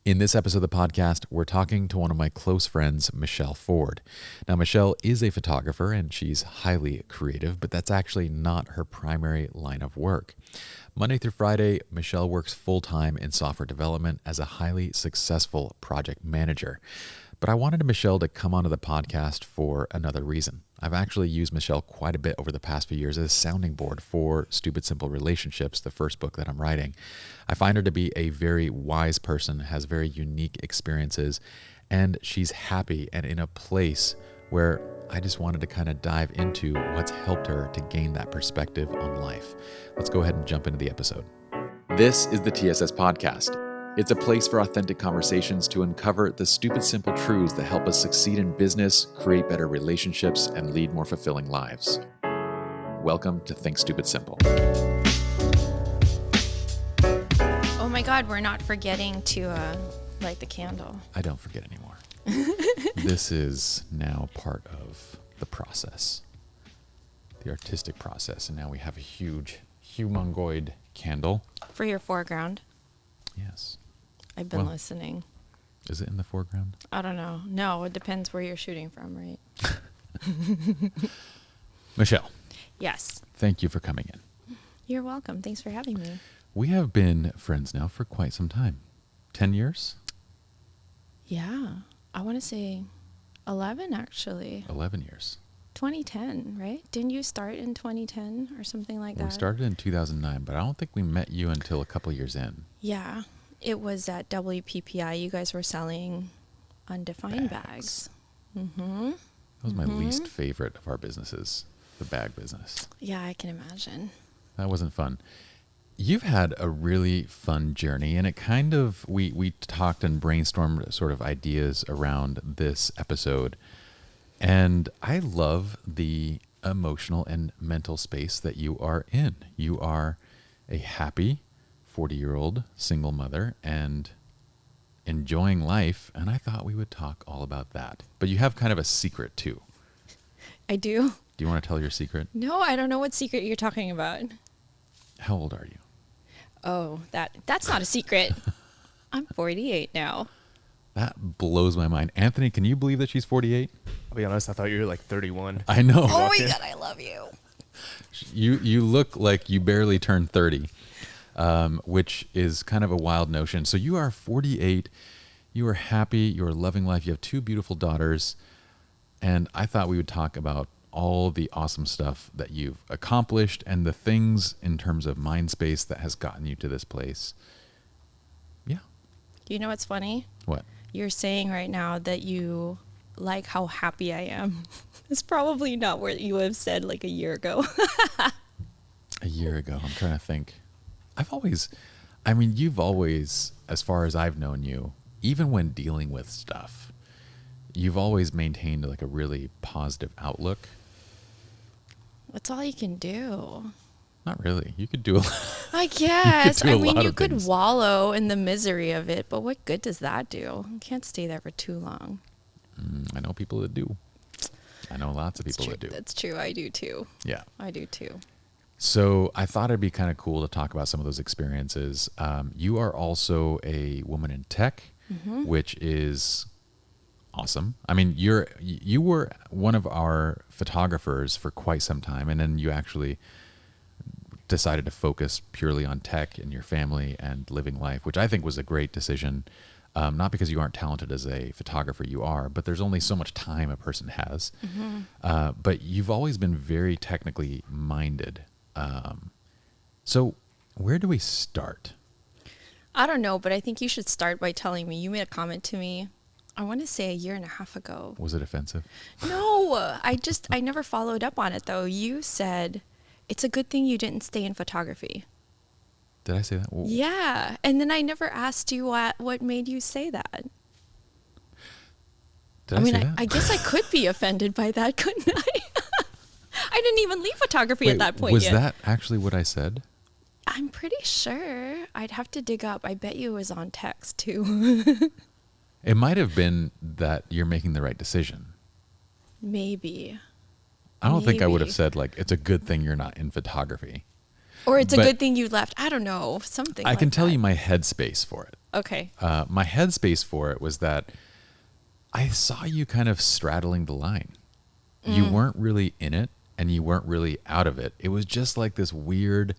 In this episode of the podcast, we're talking to one of my close friends, Michelle Ford. Now, Michelle is a photographer and she's highly creative, but that's actually not her primary line of work. Monday through Friday, Michelle works full-time in software development as a highly successful project manager. But I wanted Michelle to come onto the podcast for another reason. I've actually used Michelle quite a bit over the past few years as a sounding board for Stupid Simple Relationships, the first book that I'm writing. I find her to be a very wise person, has very unique experiences, and she's happy and in a place where I just wanted to kind of dive into what's helped her to gain that perspective on life. Let's go ahead and jump into the episode. This is the TSS Podcast. It's a place for authentic conversations to uncover the stupid, simple truths that help us succeed in business, create better relationships, and lead more fulfilling lives. Welcome to Think Stupid Simple. Oh my God, we're not forgetting to light the candle. I don't forget anymore. This is now part of the process, the artistic process. And now we have a huge, humongoid candle. For your foreground. Yes. I've been listening. Is it in the foreground? I don't know. No, it depends where you're shooting from, right? Michelle. Yes. Thank you for coming in. You're welcome. Thanks for having me. We have been friends now for quite some time. 10 years? Yeah. I want to say 11, actually. 11 years. 2010, right? Didn't you start in 2010 or something like that? We started in 2009, but I don't think we met you until a couple years in. Yeah. It was at WPPI. You guys were selling undefined bags. Mm-hmm. That was my least favorite of our businesses, the bag business. Yeah, I can imagine. That wasn't fun. You've had a really fun journey, and it kind of, we talked and brainstormed sort of ideas around this episode. And I love the emotional and mental space that you are in. You are a happy 40-year-old single mother and enjoying life. And I thought we would talk all about that. But you have kind of a secret too. I do. Do you want to tell your secret? No, I don't know what secret you're talking about. How old are you? Oh, that's not a secret. I'm 48 now. That blows my mind. Anthony, can you believe that she's 48? I'll be honest, I thought you were like 31. I know. Oh my God, I love you. You look like you barely turned 30, which is kind of a wild notion. So you are 48. You are happy. You are loving life. You have two beautiful daughters. And I thought we would talk about all the awesome stuff that you've accomplished and the things in terms of mind space that has gotten you to this place. Yeah. You know what's funny? What? You're saying right now that you like how happy I am. It's probably not what you have said like a year ago. A year ago. I'm trying to think. You've always, as far as I've known you, even when dealing with stuff, you've always maintained like a really positive outlook. That's all you can do. Not really. You could do a lot. I guess. You could things. wallow in the misery of it, but what good does that do? You can't stay there for too long. I know people that do. I know lots of people that do. That's true. I do too. Yeah. I do too. So I thought it'd be kind of cool to talk about some of those experiences. You are also a woman in tech, which is awesome. I mean, you were one of our photographers for quite some time, and then you actually decided to focus purely on tech and your family and living life, which I think was a great decision. Not because you aren't talented as a photographer, you are, but there's only so much time a person has. But you've always been very technically minded. So where do we start? I don't know, but I think you should start by telling me. You made a comment to me, I want to say a year and a half ago. Was it offensive? No, I never followed up on it though. You said, it's a good thing you didn't stay in photography. Did I say that? Whoa. Yeah. And then I never asked you what made you say that. Did I say that? I guess I could be offended by that, couldn't I? I didn't even leave photography at that point was yet. Was that actually what I said? I'm pretty sure. I'd have to dig up. I bet you it was on text too. It might have been that you're making the right decision. Maybe. I don't think I would have said like, it's a good thing you're not in photography. Or it's a good thing you left. I don't know. Something I like can tell that. you my headspace for it. Okay. My headspace for it was that I saw you kind of straddling the line. You weren't really in it and you weren't really out of it. It was just like this weird,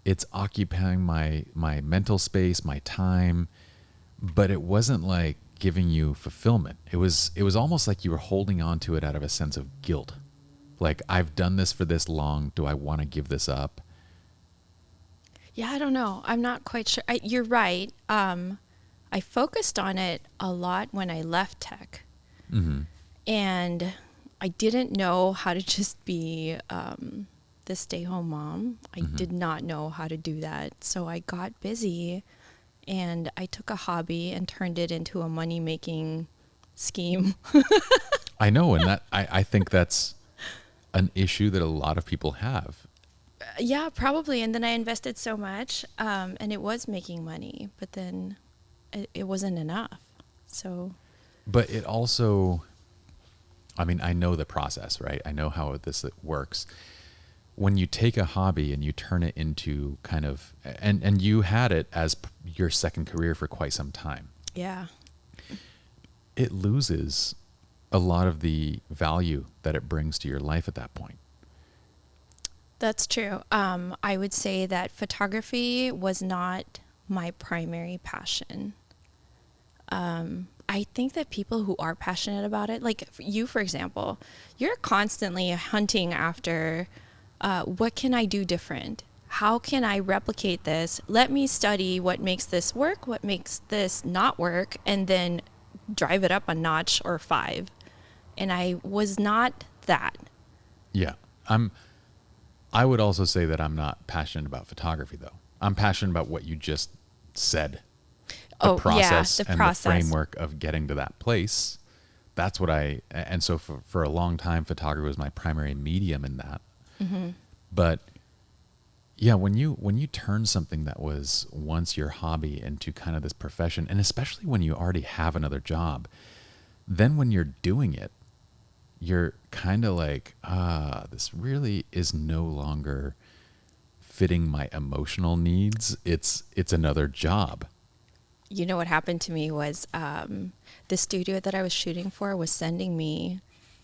it's occupying my mental space, my time, but it wasn't like giving you fulfillment. It was almost like you were holding on to it out of a sense of guilt. Like, I've done this for this long. Do I want to give this up? Yeah, I don't know. I'm not quite sure. You're right. I focused on it a lot when I left tech. And I didn't know how to just be the stay-home mom. I did not know how to do that. So I got busy and I took a hobby and turned it into a money-making scheme. I know, and that I think that's an issue that a lot of people have. Yeah, probably. And then I invested so much and it was making money, but then it wasn't enough. So, But it also, I mean, I know the process, right? I know how this works. When you take a hobby and you turn it into kind of, and you had it as your second career for quite some time, yeah. it loses a lot of the value that it brings to your life at that point. That's true. I would say that photography was not my primary passion. I think that people who are passionate about it, like you, for example, you're constantly hunting after what can I do different? How can I replicate this? Let me study what makes this work, what makes this not work, and then drive it up a notch or 5. And I was not that. Yeah. I would also say that I'm not passionate about photography, though. I'm passionate about what you just said. The process the and process. the framework of getting to that place. That's what and so for a long time, photography was my primary medium in that. But yeah, when you turn something that was once your hobby into kind of this profession, and especially when you already have another job, then when you're doing it, you're kind of like, this really is no longer fitting my emotional needs. It's another job. You know what happened to me was the studio that I was shooting for was sending me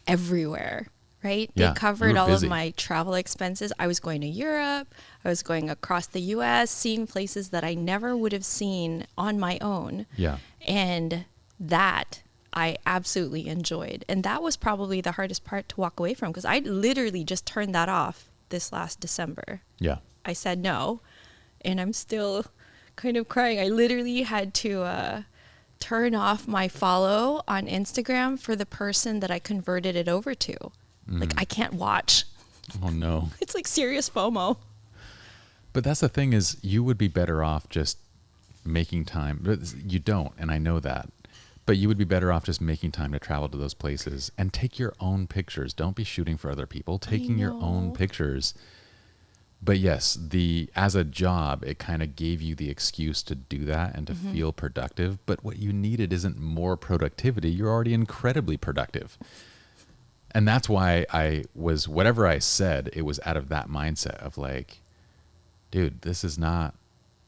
everywhere, right? Yeah, They you covered were all of busy. my travel expenses. I was going to Europe. I was going across the US, seeing places that I never would have seen on my own. Yeah. And that I absolutely enjoyed. And that was probably the hardest part to walk away from because I literally just turned that off this last December. Yeah. I said no, and I'm still kind of crying. I literally had to turn off my follow on Instagram for the person that I converted it over to. Like, I can't watch. Oh no. It's like serious FOMO. But that's the thing is you would be better off just making time. But you don't, and I know that. But you would be better off just making time to travel to those places and take your own pictures. Don't be shooting for other people, taking your own know. pictures. But yes, as a job, it kind of gave you the excuse to do that and to feel productive. But what you needed isn't more productivity. You're already incredibly productive. And that's why whatever I said, it was out of that mindset of like, dude, this is not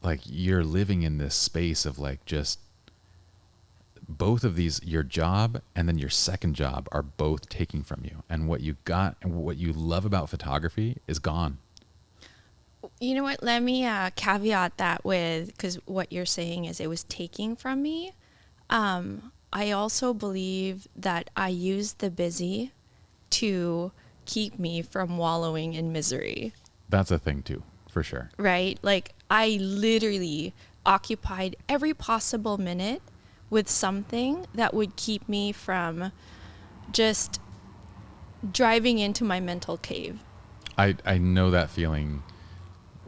like you're living in this space of like just both of these, your job and then your second job are both taking from you. And what you got and what you love about photography is gone. You know what? Let me caveat that with, because what you're saying is it was taking from me. I also believe that I used the busy to keep me from wallowing in misery. That's a thing too, for sure. Right? Like, I literally occupied every possible minute with something that would keep me from just driving into my mental cave. I know that feeling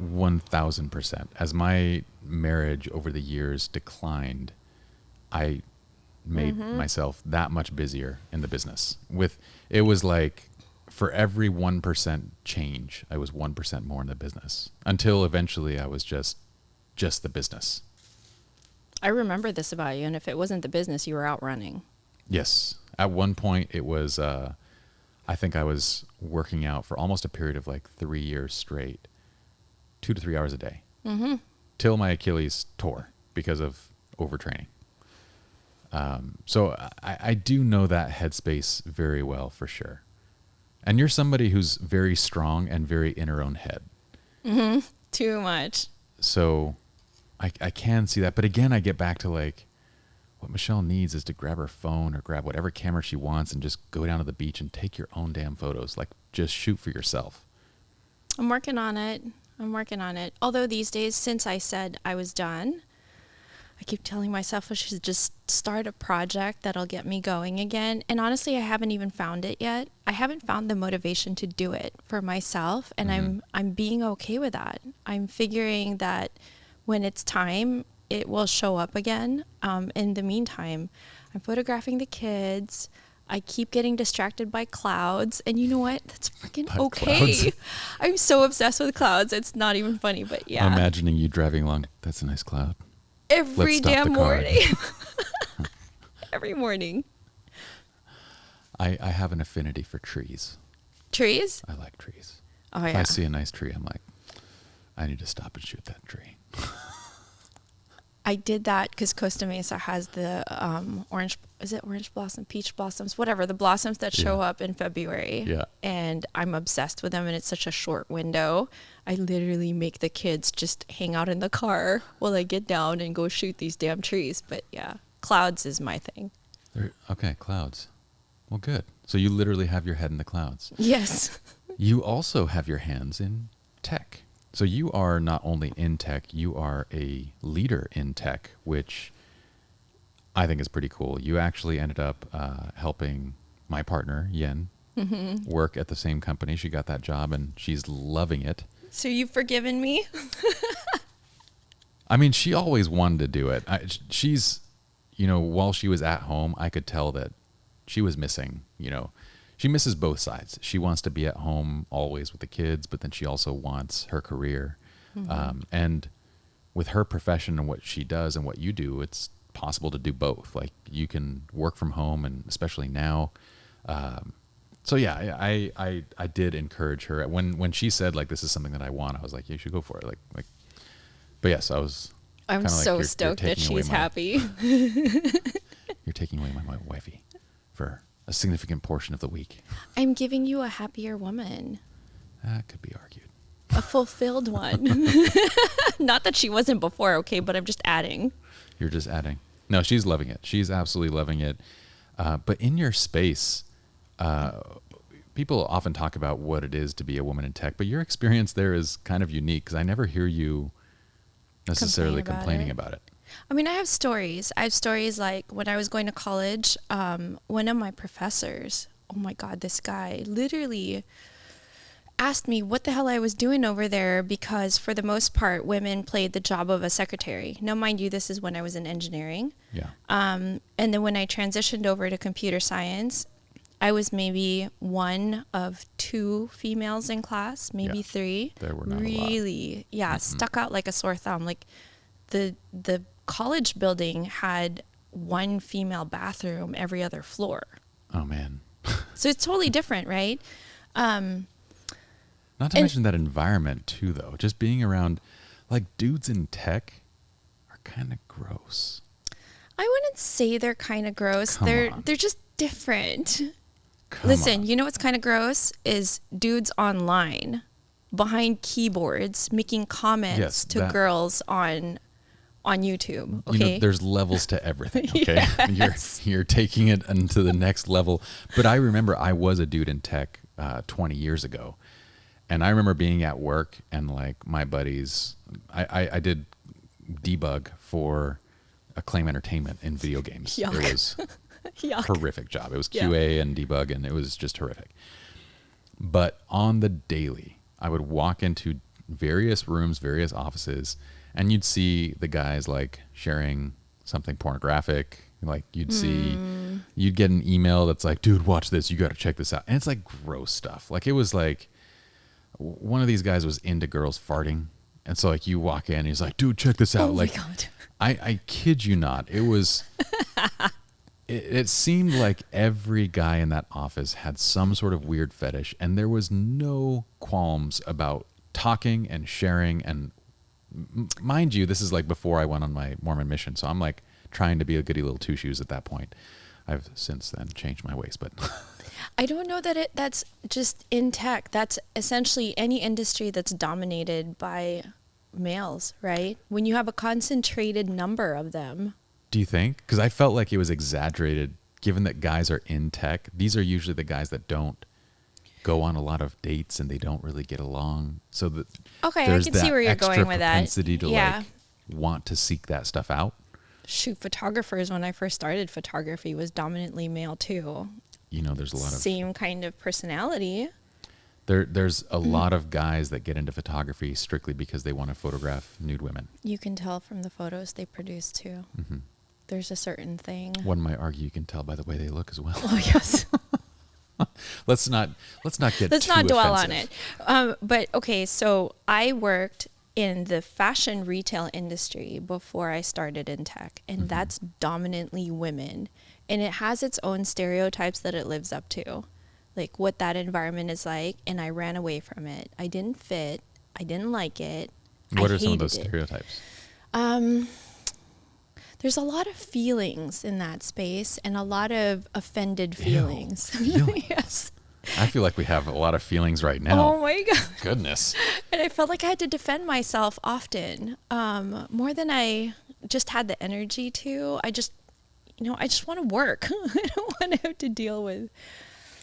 1000%. As my marriage over the years declined, I made myself that much busier in the business. It was like for every 1% change, I was 1% more in the business until eventually I was just the business. I remember this about you, and if it wasn't the business, you were out running. Yes. At one point it was, I think I was working out for almost a period of like 3 years straight, 2 to 3 hours a day, till my Achilles tore because of overtraining. So I do know that headspace very well for sure. And you're somebody who's very strong and very in her own head. Too much. So I can see that. But again, I get back to like what Michelle needs is to grab her phone or grab whatever camera she wants and just go down to the beach and take your own damn photos. Like just shoot for yourself. I'm working on it. Although these days, since I said I was done, I keep telling myself I should just start a project that'll get me going again. And honestly, I haven't even found it yet. I haven't found the motivation to do it for myself, and I'm being okay with that. I'm figuring that when it's time, it will show up again. In the meantime, I'm photographing the kids. I keep getting distracted by clouds, and you know what? That's freaking By okay. clouds? I'm so obsessed with clouds. It's not even funny, but yeah. I'm imagining you driving along. That's a nice cloud. Every Let's stop damn the car. morning. Every morning. I have an affinity for trees. Trees? I like trees. Oh, If yeah. I see a nice tree, I'm like, I need to stop and shoot that tree. I did that because Costa Mesa has the orange blossom, peach blossoms, whatever, the blossoms that show Yeah. up in February. Yeah. And I'm obsessed with them, and it's such a short window. I literally make the kids just hang out in the car while I get down and go shoot these damn trees. But yeah, clouds is my thing. Okay, clouds. Well, good. So you literally have your head in the clouds. Yes. You also have your hands in tech. So you are not only in tech, you are a leader in tech, which I think is pretty cool. You actually ended up helping my partner, Yen, work at the same company. She got that job and she's loving it. So you've forgiven me? I mean, she always wanted to do it. She's, while she was at home, I could tell that she was missing, she misses both sides. She wants to be at home always with the kids, but then she also wants her career. And with her profession and what she does and what you do, it's possible to do both. Like you can work from home, and especially now. So yeah, I did encourage her when she said like, this is something that I want. I was like, you should go for it. Like, but yes, I'm I'm kinda like, so you're stoked that taking away she's my- happy. You're taking away my wifey for a significant portion of the week. I'm giving you a happier woman. That could be argued. A fulfilled one. Not that she wasn't before, okay, but I'm just adding. You're just adding. No, she's loving it. She's absolutely loving it. But in your space, people often talk about what it is to be a woman in tech, but your experience there is kind of unique because I never hear you necessarily complaining about it. I mean, I have stories. I have stories like when I was going to college, one of my professors, oh my God, this guy literally asked me what the hell I was doing over there because for the most part, women played the job of a secretary. Now, mind you, this is when I was in engineering. Yeah. And then when I transitioned over to computer science, I was maybe one of two females in class, maybe Yeah. three. There were not a lot. Really, yeah, stuck out like a sore thumb. Like the college building had one female bathroom every other floor. Oh man. So it's totally different, right? Not to mention that environment too, though. Just being around like dudes in tech are kind of gross. I wouldn't say they're kind of gross. Come They're on. just different. Come Listen, on. you know what's kind of gross is dudes online behind keyboards making comments Yes, to that- girls on YouTube. Okay. There's levels to everything. Okay, Yes. you're taking it into the next level. But I remember I was a dude in tech 20 years ago, and I remember being at work and like my buddies. I did debug for Acclaim Entertainment in video games. Yuck. It was Yuck. horrific job. It was Yeah. QA and debug, and it was just horrific. But on the daily, I would walk into various rooms, various offices, and you'd see the guys like sharing something pornographic. Like you'd get an email that's like, dude, watch this. You got to check this out. And it's like gross stuff. Like it was like one of these guys was into girls farting. And so like you walk in and he's like, dude, check this out. Oh my like God. I kid you not. It was, it seemed like every guy in that office had some sort of weird fetish, and there was no qualms about talking and sharing. And mind you, this is like before I went on my Mormon mission. So I'm like, trying to be a goody little two shoes at that point. I've since then changed my ways, but I don't know that that's just in tech. That's essentially any industry that's dominated by males, right? When you have a concentrated number of them. do you think? Because I felt like it was exaggerated, given that guys are in tech. These are usually the guys that don't go on a lot of dates and they don't really get along. So that Okay, I there's can that see where you're extra going with that. propensity to Yeah. like want to seek that stuff out. Shoot, photographers, when I first started photography, was dominantly male too. You know, there's a lot of Same kind of personality. there's a lot of guys that get into photography strictly because they want to photograph nude women. You can tell from the photos they produce too. Mm-hmm. There's a certain thing. One might argue you can tell by the way they look as well. Oh yes. Let's not get Let's too not dwell on offensive. it. But okay, so I worked in the fashion retail industry before I started in tech, and that's dominantly women. And it has its own stereotypes that it lives up to, like what that environment is like. And I ran away from it. I didn't fit. I didn't like it. What I are some of those hated it. stereotypes? There's a lot of feelings in that space and a lot of offended feelings. Feelings. Yes. I feel like we have a lot of feelings right now. Oh my God. Goodness. And I felt like I had to defend myself often, more than I just had the energy to. I just want to work. I don't want to have to deal with.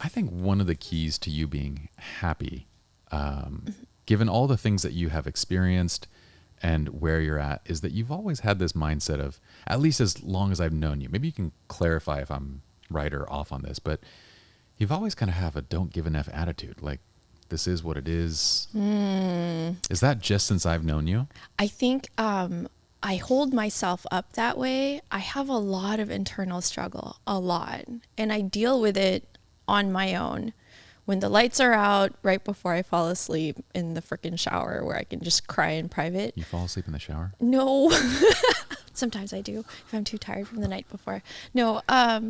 I think one of the keys to you being happy, given all the things that you have experienced and where you're at, is that you've always had this mindset of, at least as long as I've known you, maybe you can clarify if I'm right or off on this, but you've always kind of have a don't give enough attitude. Like, this is what it is. Is that just since I've known you? I think I hold myself up that way. I have a lot of internal struggle, a lot. And I deal with it on my own. When the lights are out, right before I fall asleep in the freaking shower where I can just cry in private. You fall asleep in the shower? No. Sometimes I do if I'm too tired from the night before. No, I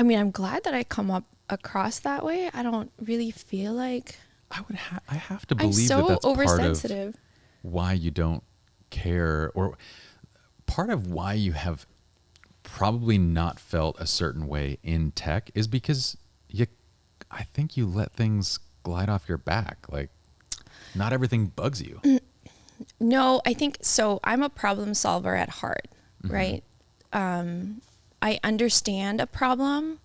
mean, I'm glad that I come up across that way. I don't really feel like I have to I'm believe so that that's part of oversensitive. why you don't care, or part of why you have probably not felt a certain way in tech is because I think you let things glide off your back. Like, not everything bugs you. No, I think so. I'm a problem solver at heart, right? I understand a problem.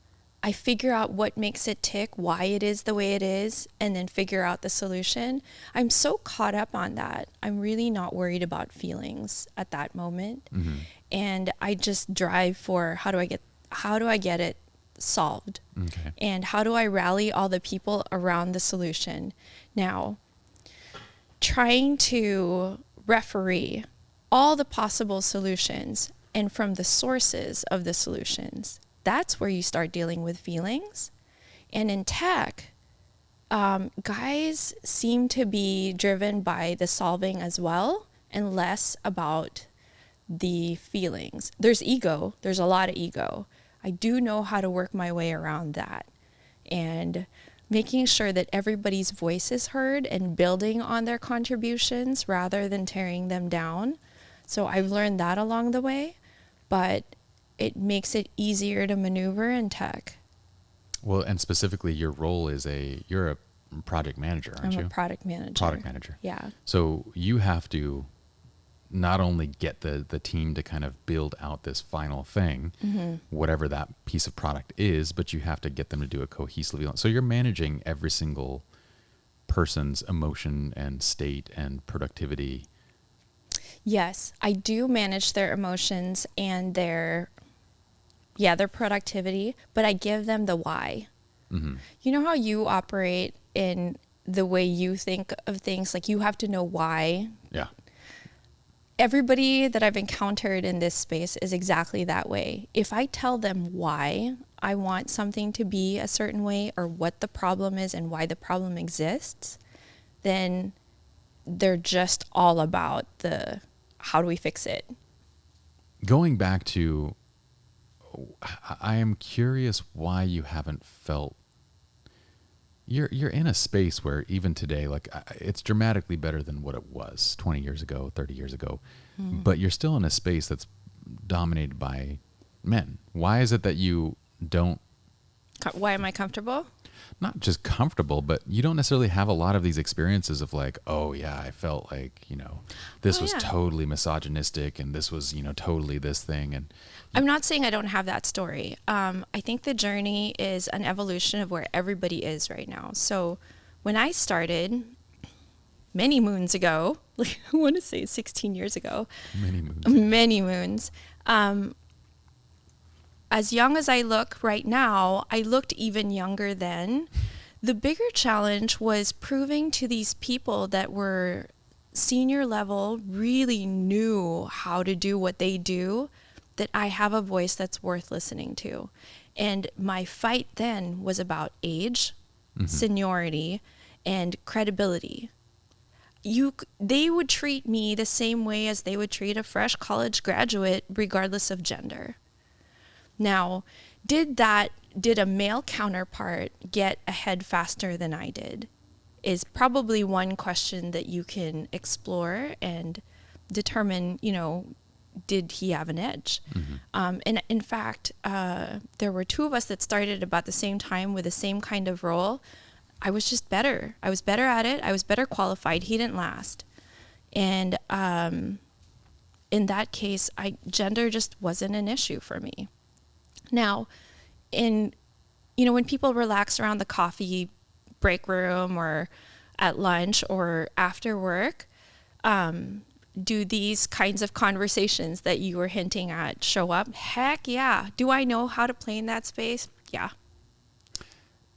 I figure out what makes it tick, why it is the way it is, and then figure out the solution. I'm so caught up on that. I'm really not worried about feelings at that moment. And I just drive for how do I get it solved? Okay. And how do I rally all the people around the solution? Now, trying to referee all the possible solutions and from the sources of the solutions, that's where you start dealing with feelings. And in tech, guys seem to be driven by the solving as well and less about the feelings. There's ego. There's a lot of ego. I do know how to work my way around that. And making sure that everybody's voice is heard and building on their contributions rather than tearing them down. So I've learned that along the way, but it makes it easier to maneuver in tech. Well, and specifically your role is you're a project manager, aren't you? I'm a product manager. Product manager. Yeah. So you have to not only get the team to kind of build out this final thing, whatever that piece of product is, but you have to get them to do it cohesively. So you're managing every single person's emotion and state and productivity. Yes, I do manage their emotions and their productivity, but I give them the why. You know how you operate in the way you think of things? Like, you have to know why. Yeah. Everybody that I've encountered in this space is exactly that way. If I tell them why I want something to be a certain way or what the problem is and why the problem exists, then they're just all about the how do we fix it? Going back to, I am curious why you haven't felt you're in a space where even today, like, it's dramatically better than what it was 20 years ago, 30 years ago, but you're still in a space that's dominated by men? Why is it that you don't, Why am I comfortable? not just comfortable, but you don't necessarily have a lot of these experiences of like, oh yeah, I felt like, this Oh, was yeah. totally misogynistic and this was, totally this thing. And I'm not saying I don't have that story. I think the journey is an evolution of where everybody is right now. So when I started many moons ago, like I want to say 16 years ago, many moons, as young as I look right now, I looked even younger then. The bigger challenge was proving to these people that were senior level, really knew how to do what they do, that I have a voice that's worth listening to. And my fight then was about age, seniority, and credibility. They would treat me the same way as they would treat a fresh college graduate, regardless of gender. Now, did a male counterpart get ahead faster than I did? Is probably one question that you can explore and determine, did he have an edge? And in fact, there were two of us that started about the same time with the same kind of role. I was just better. I was better at it. I was better qualified. He didn't last. And in that case, gender just wasn't an issue for me. Now, when people relax around the coffee break room or at lunch or after work, do these kinds of conversations that you were hinting at show up? Heck yeah. Do I know how to play in that space? Yeah.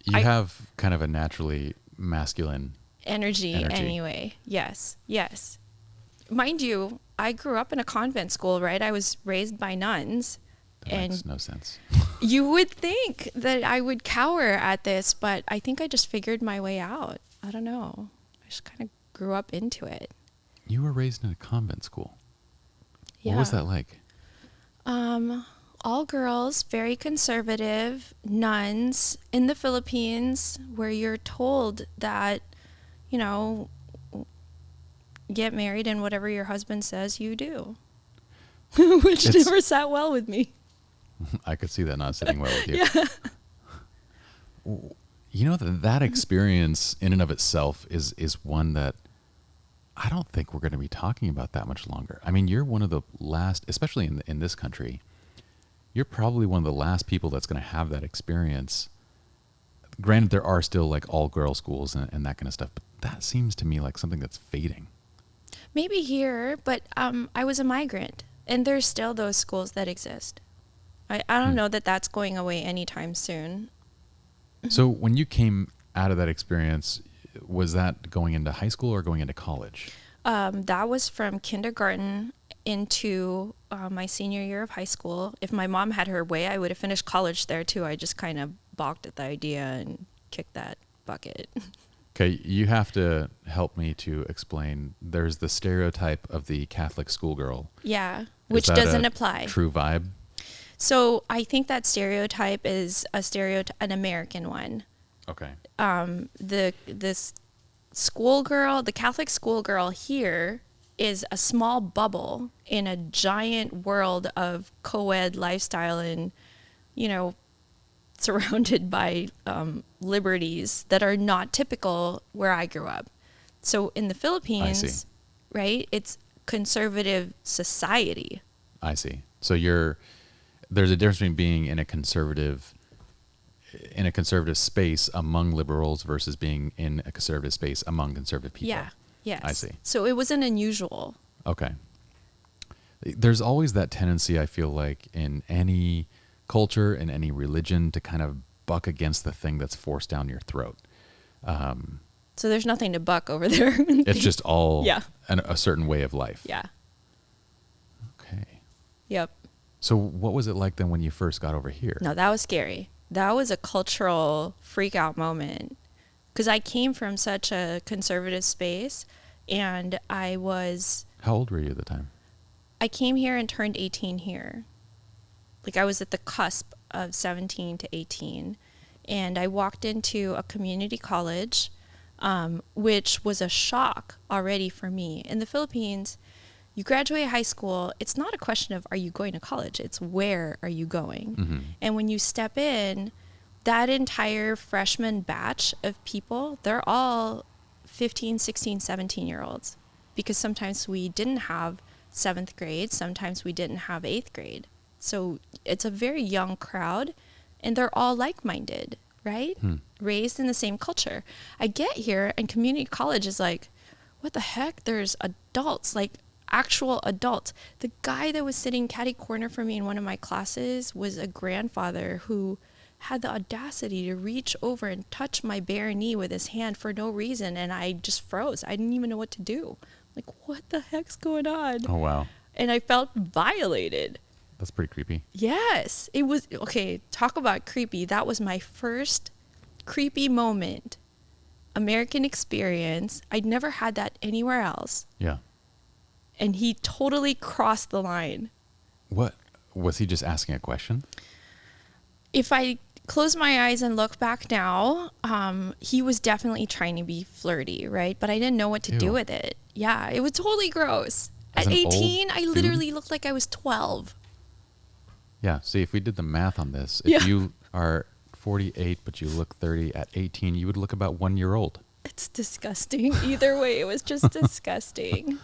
you have kind of a naturally masculine Energy anyway. Yes. Mind you, I grew up in a convent school, right? I was raised by nuns. That makes no sense. You would think that I would cower at this, but I think I just figured my way out. I don't know. I just kind of grew up into it. You were raised in a convent school. Yeah. What was that like? All girls, very conservative, nuns in the Philippines, where you're told that, get married and whatever your husband says, you do. Which never sat well with me. I could see that not sitting well with you. Yeah. That experience in and of itself is one that I don't think we're going to be talking about that much longer. I mean, you're one of the last, especially in this country, you're probably one of the last people that's going to have that experience. Granted, there are still like all girl schools and that kind of stuff, but that seems to me like something that's fading. Maybe here, but I was a migrant, and there's still those schools that exist. I don't know that that's going away anytime soon. So when you came out of that experience, was that going into high school or going into college? That was from kindergarten into my senior year of high school. If my mom had her way, I would have finished college there too. I just kind of balked at the idea and kicked that bucket. Okay, you have to help me to explain. There's the stereotype of the Catholic schoolgirl. Yeah, which that doesn't a apply. True vibe? So I think that stereotype is an American one. Okay. The Catholic schoolgirl here is a small bubble in a giant world of co-ed lifestyle and, surrounded by liberties that are not typical where I grew up. So in the Philippines, right, it's conservative society. I see. So there's a difference between being in a conservative space among liberals versus being in a conservative space among conservative people. Yeah. Yes. I see. So it wasn't unusual. Okay. There's always that tendency, I feel like, in any culture, in any religion, to kind of buck against the thing that's forced down your throat. So there's nothing to buck over there. It's just all Yeah. a certain way of life. Yeah. Okay. Yep. So what was it like then when you first got over here? No, that was scary. That was a cultural freak out moment because I came from such a conservative space and How old were you at the time? I came here and turned 18 here. Like I was at the cusp of 17 to 18 and I walked into a community college, which was a shock already for me. In the Philippines, you graduate high school, it's not a question of are you going to college, it's where are you going. Mm-hmm. And when you step in, that entire freshman batch of people, they're all 15, 16, 17-year-olds, because sometimes we didn't have 7th grade, sometimes we didn't have 8th grade. So it's a very young crowd, and they're all like-minded, right? Raised in the same culture. I get here, and community college is like, what the heck? There's adults, like actual adults. The guy that was sitting catty corner for me in one of my classes was a grandfather who had the audacity to reach over and touch my bare knee with his hand for no reason, and I just froze. I didn't even know what to do. Like, what the heck's going on? Oh, wow. And I felt violated. That's pretty creepy. Yes, it was. Okay, talk about creepy. That was my first creepy moment. American experience. I'd never had that anywhere else. Yeah. And he totally crossed the line. What? Was he just asking a question? If I close my eyes and look back now, he was definitely trying to be flirty, right? But I didn't know what to do Ew. with it. Yeah, it was totally gross. As At an old 18, I dude? literally looked like I was 12. Yeah. See, if we did the math on this, Yeah. if you are 48 but you look 30 at 18, you would look about 1 year old. It's disgusting. Either way, it was just disgusting.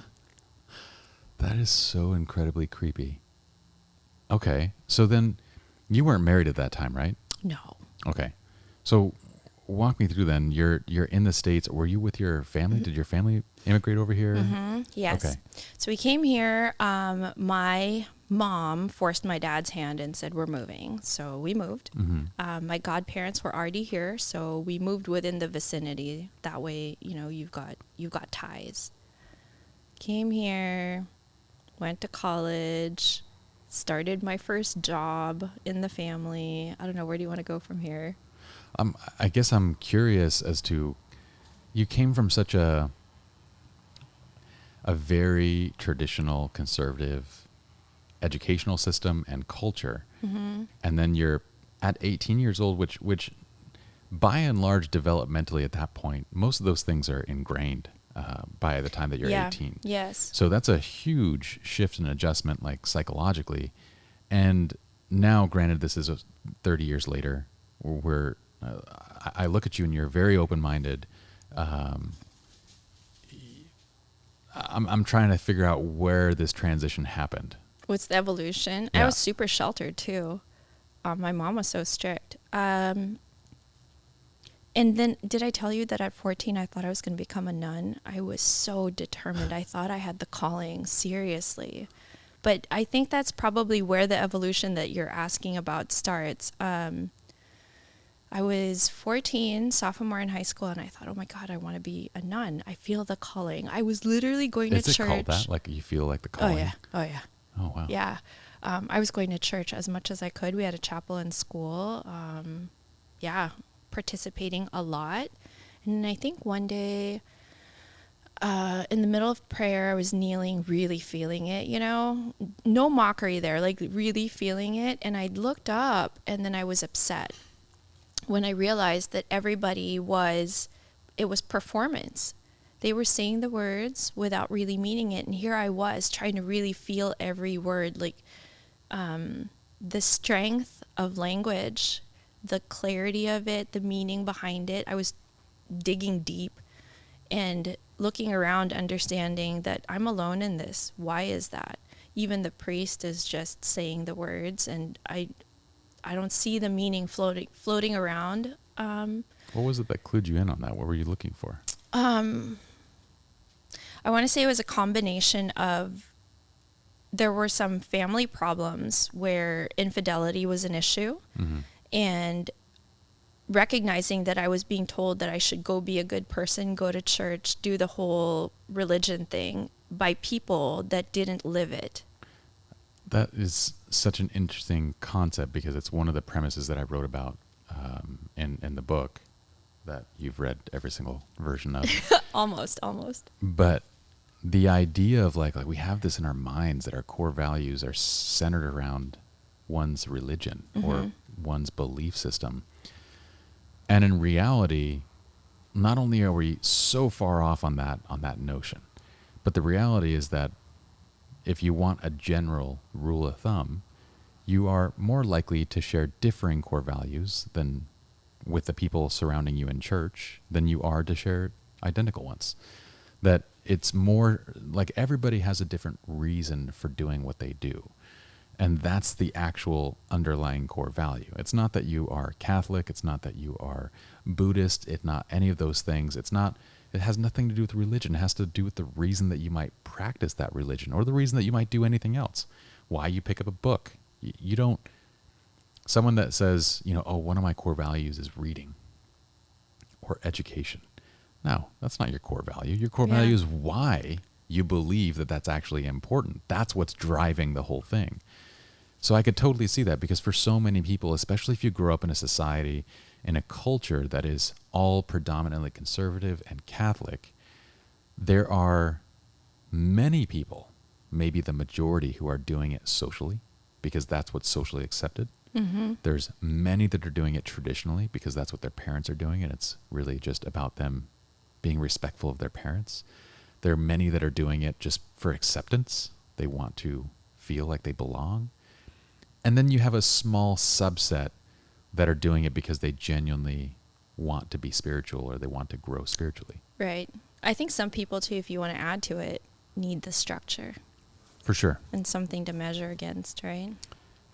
That is so incredibly creepy. Okay. So then you weren't married at that time, right? No. Okay. So walk me through then. You're in the States. Were you with your family? Did your family immigrate over here? Yes. Okay. So we came here. My mom forced my dad's hand and said, we're moving. So we moved. My godparents were already here. So we moved within the vicinity. That way, you know, you've got ties. Came here, went to college, started my first job in the family. I don't know. Where do you want to go from here? I guess I'm curious as to, you came from such a very traditional conservative educational system and culture. And then you're at 18 years old, which by and large developmentally at that point, most of those things are ingrained by the time that you're 18. Yes. So that's a huge shift and adjustment, like psychologically. And now, granted, this is 30 years later, where I look at you and you're very open-minded. I'm trying to figure out where this transition happened. What's the evolution? Yeah. I was super sheltered too. My mom was so strict. And then, did I tell you that at 14 I thought I was going to become a nun? I was so determined. I thought I had the calling, seriously. But I think that's probably where the evolution that you're asking about starts. I was 14, sophomore in high school, and I thought, oh my God, I want to be a nun. I feel the calling. I was literally going Is to it church. called that? Like you feel like the Oh calling? yeah. Oh yeah. Oh, wow. Yeah. I was going to church as much as I could. We had a chapel in school. Participating a lot. And I think one day, in the middle of prayer, I was kneeling, really feeling it, you know, no mockery there, like really feeling it. And I looked up and then I was upset when I realized that it was performance. They were saying the words without really meaning it. And here I was trying to really feel every word, like the strength of language, the clarity of it, the meaning behind it. I was digging deep and looking around, understanding that I'm alone in this. Why is that? Even the priest is just saying the words, and I don't see the meaning floating around. What was it that clued you in on that? What were you looking for? I want to say it was a combination of, there were some family problems where infidelity was an issue, and recognizing that I was being told that I should go be a good person, go to church, do the whole religion thing by people that didn't live it. That is such an interesting concept, because it's one of the premises that I wrote about in the book that you've read every single version of. Almost. But the idea of like we have this in our minds that our core values are centered around one's religion or one's belief system. And in reality, not only are we so far off on that notion, but the reality is that if you want a general rule of thumb, you are more likely to share differing core values than with the people surrounding you in church than you are to share identical ones. That it's more like everybody has a different reason for doing what they do. And that's the actual underlying core value. It's not that you are Catholic. It's not that you are Buddhist. It's not any of those things. It has nothing to do with religion. It has to do with the reason that you might practice that religion or the reason that you might do anything else. Why you pick up a book. You don't, someone that says, oh, one of my core values is reading or education. No, that's not your core value. Your core value is why you believe that that's actually important. That's what's driving the whole thing. So I could totally see that, because for so many people, especially if you grow up in a society, in a culture that is all predominantly conservative and Catholic, there are many people, maybe the majority, who are doing it socially because that's what's socially accepted. Mm-hmm. There's many that are doing it traditionally because that's what their parents are doing, and it's really just about them being respectful of their parents. There are many that are doing it just for acceptance. They want to feel like they belong. And then you have a small subset that are doing it because they genuinely want to be spiritual or they want to grow spiritually. Right. I think some people, too, if you want to add to it, need the structure. For sure. And something to measure against, right?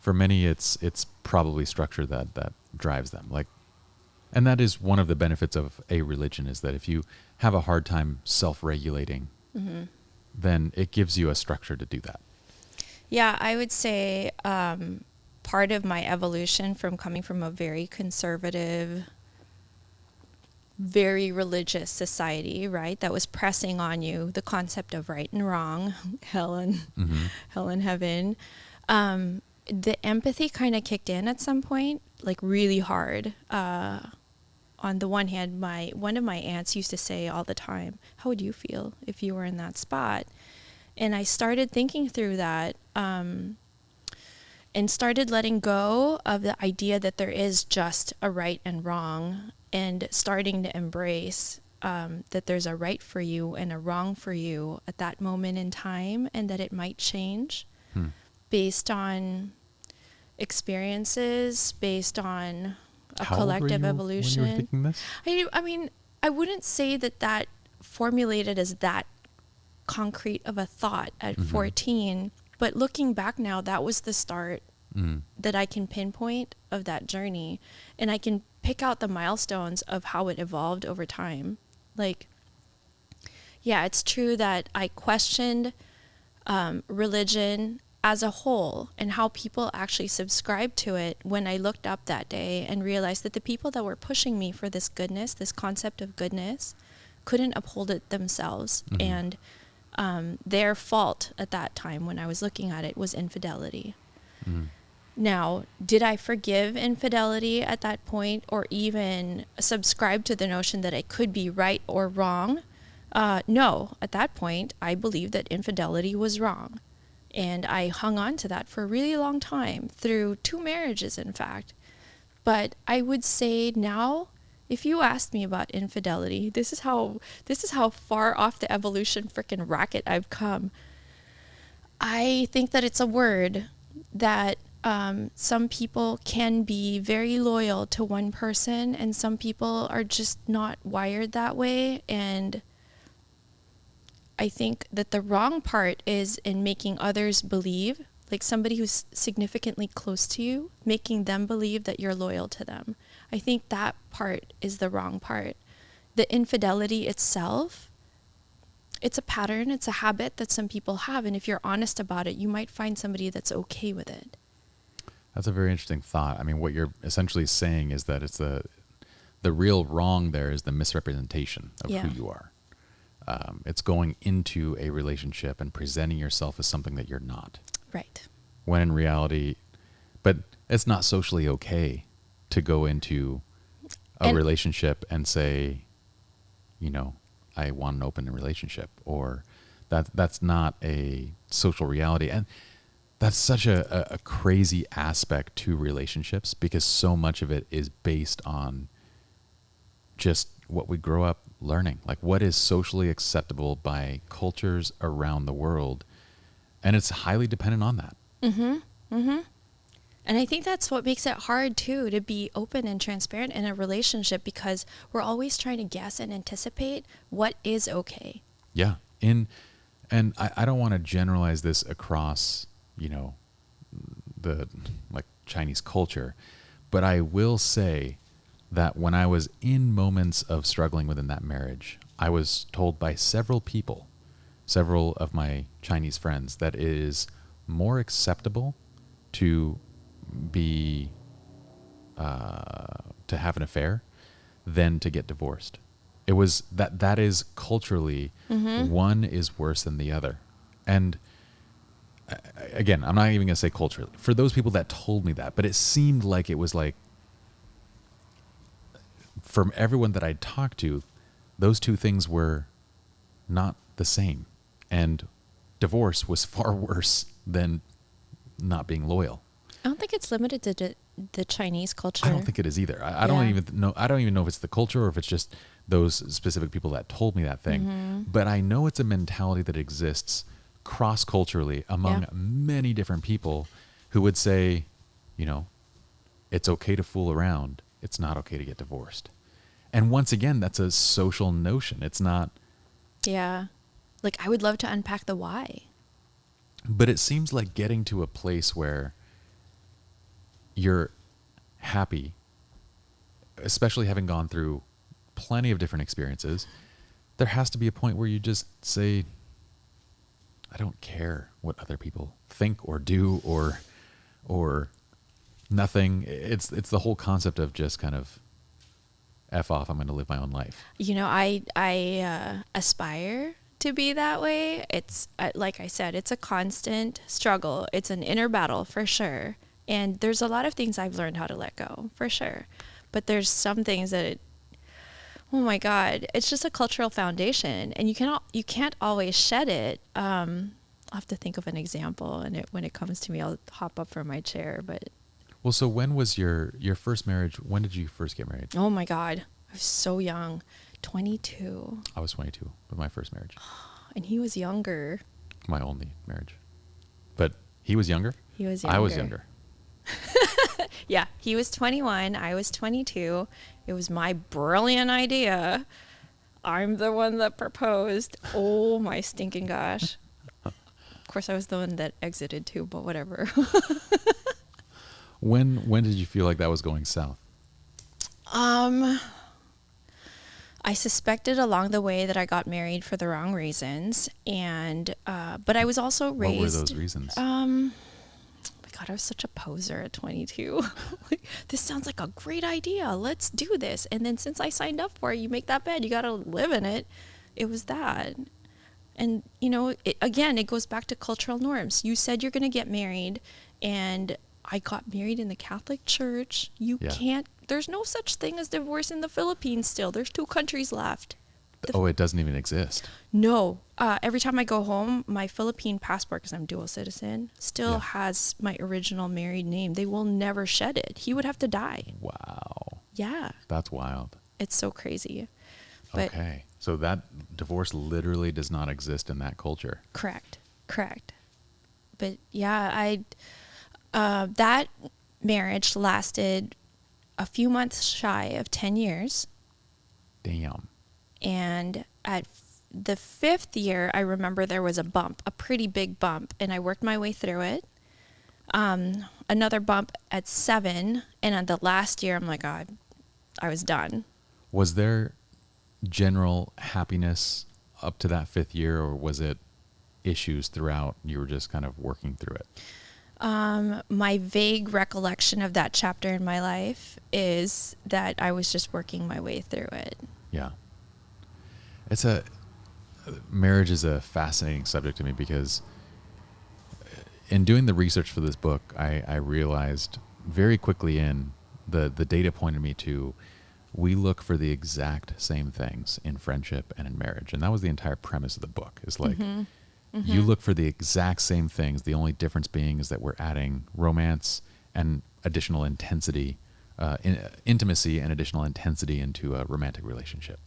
For many, it's probably structure that drives them. And that is one of the benefits of a religion, is that if you have a hard time self-regulating, mm-hmm. then it gives you a structure to do that. Yeah, I would say part of my evolution from coming from a very conservative, very religious society, right, that was pressing on you the concept of right and wrong, hell and heaven, the empathy kind of kicked in at some point, like really hard. On the one hand, one of my aunts used to say all the time, how would you feel if you were in that spot? And I started thinking through that and started letting go of the idea that there is just a right and wrong, and starting to embrace that there's a right for you and a wrong for you at that moment in time, and that it might change based on experiences, based on a collective evolution. When you were thinking this? I mean, I wouldn't say that formulated as that concrete of a thought at 14, but looking back now, that was the start that I can pinpoint of that journey, and I can pick out the milestones of how it evolved over time. It's true that I questioned religion as a whole and how people actually subscribe to it when I looked up that day and realized that the people that were pushing me for this goodness, this concept of goodness, couldn't uphold it themselves. And their fault at that time when I was looking at it was infidelity. Now, did I forgive infidelity at that point, or even subscribe to the notion that I could be right or wrong? No, at that point, I believed that infidelity was wrong. And I hung on to that for a really long time, through 2 marriages, in fact. But I would say now, if you asked me about infidelity, this is how far off the evolution frickin' rocket I've come. I think that it's a word that some people can be very loyal to one person, and some people are just not wired that way. And I think that the wrong part is in making others believe, like somebody who's significantly close to you, making them believe that you're loyal to them. I think that part is the wrong part. The infidelity itself, it's a pattern, it's a habit that some people have, and if you're honest about it, you might find somebody that's okay with it. That's a very interesting thought. I mean, what you're essentially saying is that it's the real wrong there is the misrepresentation of who you are. It's going into a relationship and presenting yourself as something that you're not. Right. When in reality, but it's not socially okay to go into a relationship and say, I want an open relationship, or that's not a social reality. And that's such a crazy aspect to relationships, because so much of it is based on just what we grow up learning, like what is socially acceptable by cultures around the world. And it's highly dependent on that. And I think that's what makes it hard too, to be open and transparent in a relationship, because we're always trying to guess and anticipate what is okay. Yeah. And I don't want to generalize this across, the like Chinese culture, but I will say that when I was in moments of struggling within that marriage, I was told by several people, several of my Chinese friends, that it is more acceptable to be to have an affair than to get divorced. It was that is culturally, one is worse than the other. And again, I'm not even going to say culturally, for those people that told me that, but it seemed like it was like, from everyone that I'd talked to, those two things were not the same. And divorce was far worse than not being loyal. I don't think it's limited to the Chinese culture. I don't think it is either. I don't even know. I don't even know if it's the culture or if it's just those specific people that told me that thing. But I know it's a mentality that exists cross-culturally among many different people who would say, it's okay to fool around. It's not okay to get divorced. And once again, that's a social notion. It's not. Yeah. Like, I would love to unpack the why. But it seems like getting to a place where you're happy, especially having gone through plenty of different experiences, there has to be a point where you just say, I don't care what other people think or do or nothing. It's the whole concept of just kind of F off, I'm going to live my own life. I aspire to be that way. It's like I said, it's a constant struggle. It's an inner battle for sure. And there's a lot of things I've learned how to let go for sure. But there's some things that oh my God, it's just a cultural foundation, and you can't always shed it. I'll have to think of an example, and when it comes to me, I'll hop up from my chair. But well, so when was your first marriage? When did you first get married? oh my God, I was so young, 22. I was 22 with my first marriage. And he was younger. My only marriage. But he was younger? He was younger. I was younger. Yeah, he was 21. I was 22. It was my brilliant idea. I'm the one that proposed. Oh my stinking gosh. Of course, I was the one that exited too, but whatever. When did you feel like that was going south? I suspected along the way that I got married for the wrong reasons, and but I was also raised. What were those reasons? God, I was such a poser at 22. Like, this sounds like a great idea. Let's do this. And then since I signed up for it, you make that bed, you got to live in it. It was that. And, it goes back to cultural norms. You said you're going to get married, and I got married in the Catholic Church. There's no such thing as divorce in the Philippines still. There's 2 countries left. It doesn't even exist. No. Every time I go home, my Philippine passport, because I'm dual citizen, still has my original married name. They will never shed it. He would have to die. Wow. Yeah. That's wild. It's so crazy. But okay. So that divorce literally does not exist in that culture. Correct. But yeah, that marriage lasted a few months shy of 10 years. Damn. And at the 5th year, I remember there was a pretty big bump, and I worked my way through it. Another bump at 7, and on the last year, I'm like, I was done. Was there general happiness up to that 5th year, or was it issues throughout? You were just kind of working through it. My vague recollection of that chapter in my life is that I was just working my way through it. Yeah. Marriage is a fascinating subject to me, because in doing the research for this book, I realized very quickly the data pointed me to, we look for the exact same things in friendship and in marriage. And that was the entire premise of the book. It's like, you look for the exact same things. The only difference being is that we're adding romance and additional intensity, intimacy and additional intensity into a romantic relationship.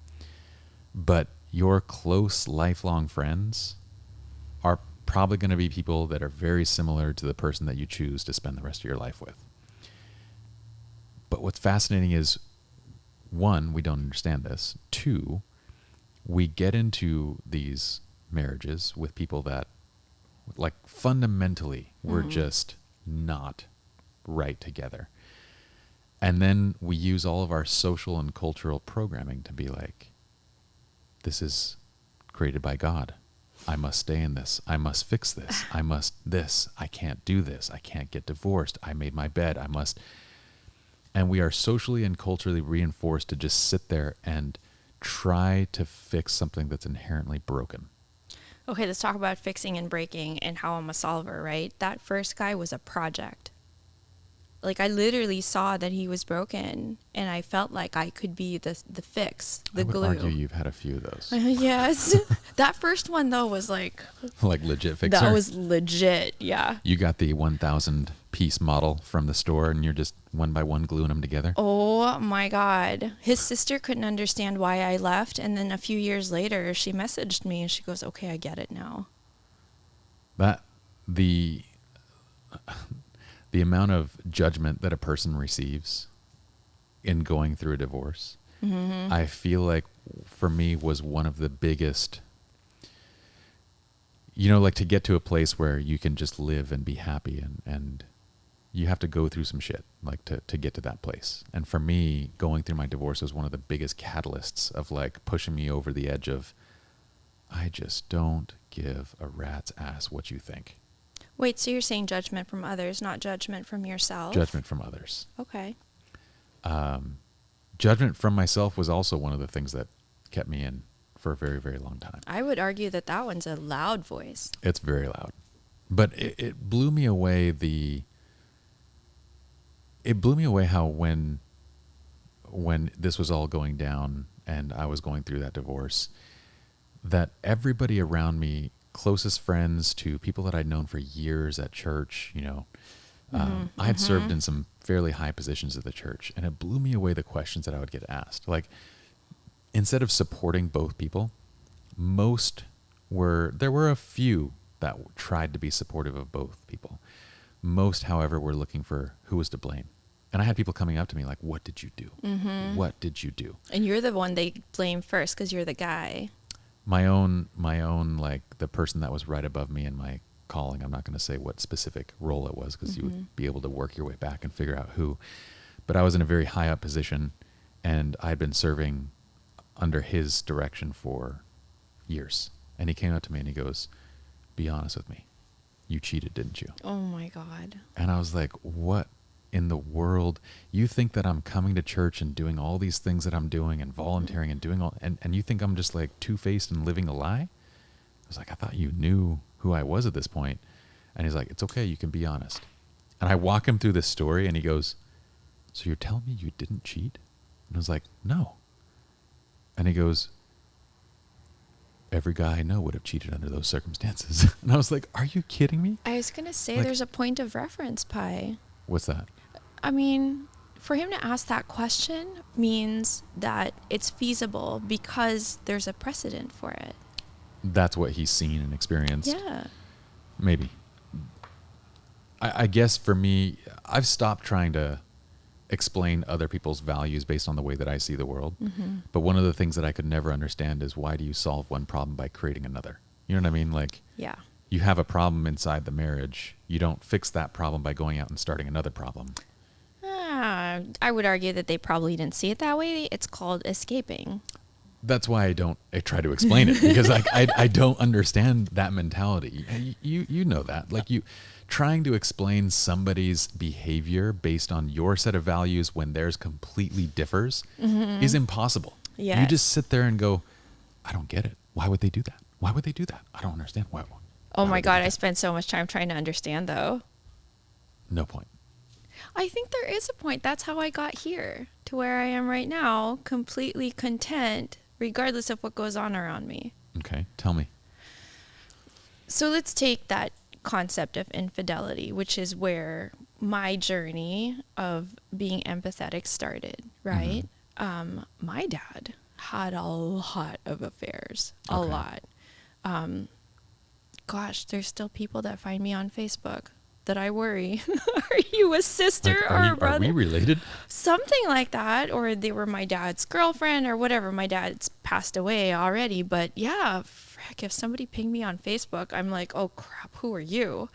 But your close, lifelong friends are probably going to be people that are very similar to the person that you choose to spend the rest of your life with. But what's fascinating is, one, we don't understand this. Two, we get into these marriages with people that, like, fundamentally we're just not right together. And then we use all of our social and cultural programming to be like, this is created by God. I must stay in this. I must fix this. I must this. I can't do this. I can't get divorced. I made my bed. I must. And we are socially and culturally reinforced to just sit there and try to fix something that's inherently broken. Okay, let's talk about fixing and breaking and how I'm a solver, right? That first guy was a project. Like, I literally saw that he was broken, and I felt like I could be the fix, the glue. I would argue you've had a few of those. Yes. That first one, though, was like... Like legit fixer? That was legit, yeah. You got the 1,000 piece model from the store, and you're just one by one gluing them together? Oh, my God. His sister couldn't understand why I left, and then a few years later, she messaged me, and she goes, okay, I get it now. The amount of judgment that a person receives in going through a divorce, I feel like for me was one of the biggest, like to get to a place where you can just live and be happy, and you have to go through some shit like to get to that place. And for me, going through my divorce was one of the biggest catalysts of like pushing me over the edge of, I just don't give a rat's ass what you think. Wait, so you're saying judgment from others, not judgment from yourself? Judgment from others. Okay. Judgment from myself was also one of the things that kept me in for a very, very long time. I would argue that one's a loud voice. It's very loud. But it blew me away how when this was all going down and I was going through that divorce, that everybody around me, closest friends to people that I'd known for years at church, I had served in some fairly high positions at the church, and it blew me away the questions that I would get asked. Like, instead of supporting both people, there were a few that tried to be supportive of both people. Most, however, were looking for who was to blame. And I had people coming up to me like, what did you do? What did you do? And you're the one they blame first because you're the guy. My own, like the person that was right above me in my calling. I'm not going to say what specific role it was because you would be able to work your way back and figure out who. But I was in a very high up position, and I'd been serving under his direction for years. And he came up to me and he goes, be honest with me. You cheated, didn't you? Oh my God. And I was like, what in the world? You think that I'm coming to church and doing all these things that I'm doing and volunteering and doing and you think I'm just like two-faced and living a lie? I was like, I thought you knew who I was at this point. And he's like, it's okay, you can be honest. And I walk him through this story and he goes, so you're telling me you didn't cheat? And I was like, no. And he goes, every guy I know would have cheated under those circumstances. And I was like, are you kidding me? I was going to say, Like, there's a point of reference, Pi. What's that? I mean, for him to ask that question means that it's feasible because there's a precedent for it. That's what he's seen and experienced. Yeah. Maybe. I guess for me, I've stopped trying to explain other people's values based on the way that I see the world. But one of the things that I could never understand is, why do you solve one problem by creating another? You know what I mean? Like, Yeah. you have a problem inside the marriage. You don't fix that problem by going out and starting another problem. I would argue that they probably didn't see it that way. It's called escaping. That's why I try to explain it, because like I don't understand that mentality. You know that, like, you trying to explain somebody's behavior based on your set of values when theirs completely differs is impossible. Yes. You just sit there and go, I don't get it. Why would they do that? Why would they do that? I don't understand. Why Oh my would they God, do I that? spent so much time trying to understand, though. No point. I think there is a point. That's how I got here to where I am right now, completely content, regardless of what goes on around me. Okay, tell me. So let's take that concept of infidelity, which is where my journey of being empathetic started, right? My dad had a lot of affairs, a Okay. lot. gosh, there's still people that find me on Facebook that I worry. Are you a sister Like, or a are we brother? related? Something like that. Or they were my dad's girlfriend or whatever. My dad's passed away already. But yeah, frick, if somebody pinged me on Facebook, I'm like, oh crap, who are you?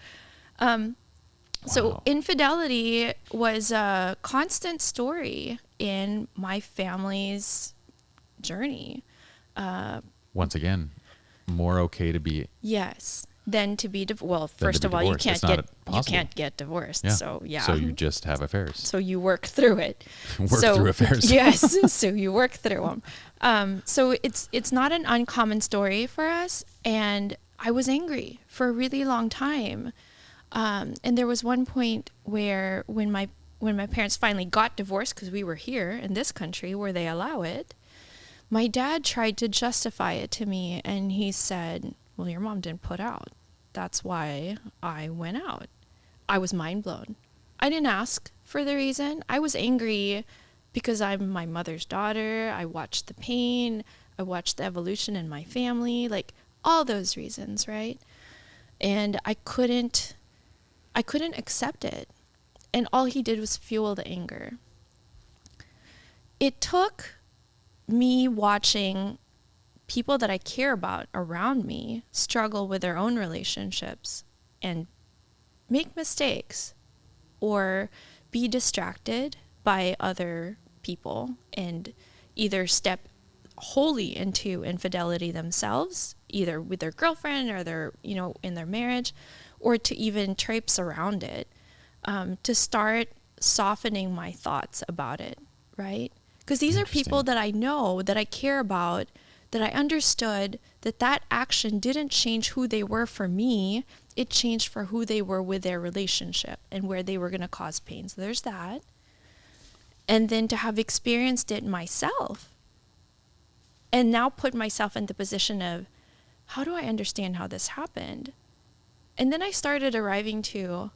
So Wow. infidelity was a constant story in my family's journey. Once again, more okay to be Yes. Than to be well, than to first be of all, you divorced. can't It's not get possible. divorced. Yeah. So yeah. So you just have affairs. So you work through it. Work through affairs. Yes. So you work through them. So it's not an uncommon story for us. And I was angry for a really long time. And there was one point where when my parents finally got divorced, because we were here in this country where they allow it, my dad tried to justify it to me. And he said, well, your mom didn't put out. That's why I went out. I was mind blown. I didn't ask for the reason. I was angry because I'm my mother's daughter. I watched the pain. I watched the evolution in my family, like all those reasons, right? And I couldn't accept it. And all he did was fuel the anger. It took me watching people that I care about around me struggle with their own relationships and make mistakes or be distracted by other people and either step wholly into infidelity themselves, either with their girlfriend or their, in their marriage, or to even traipse around it, to start softening my thoughts about it, right? Because these are people that I know, that I care about, that I understood that action didn't change who they were for me. It changed for who they were with their relationship and where they were going to cause pain. So there's that. And then to have experienced it myself and now put myself in the position of, how do I understand how this happened? And then I started arriving to,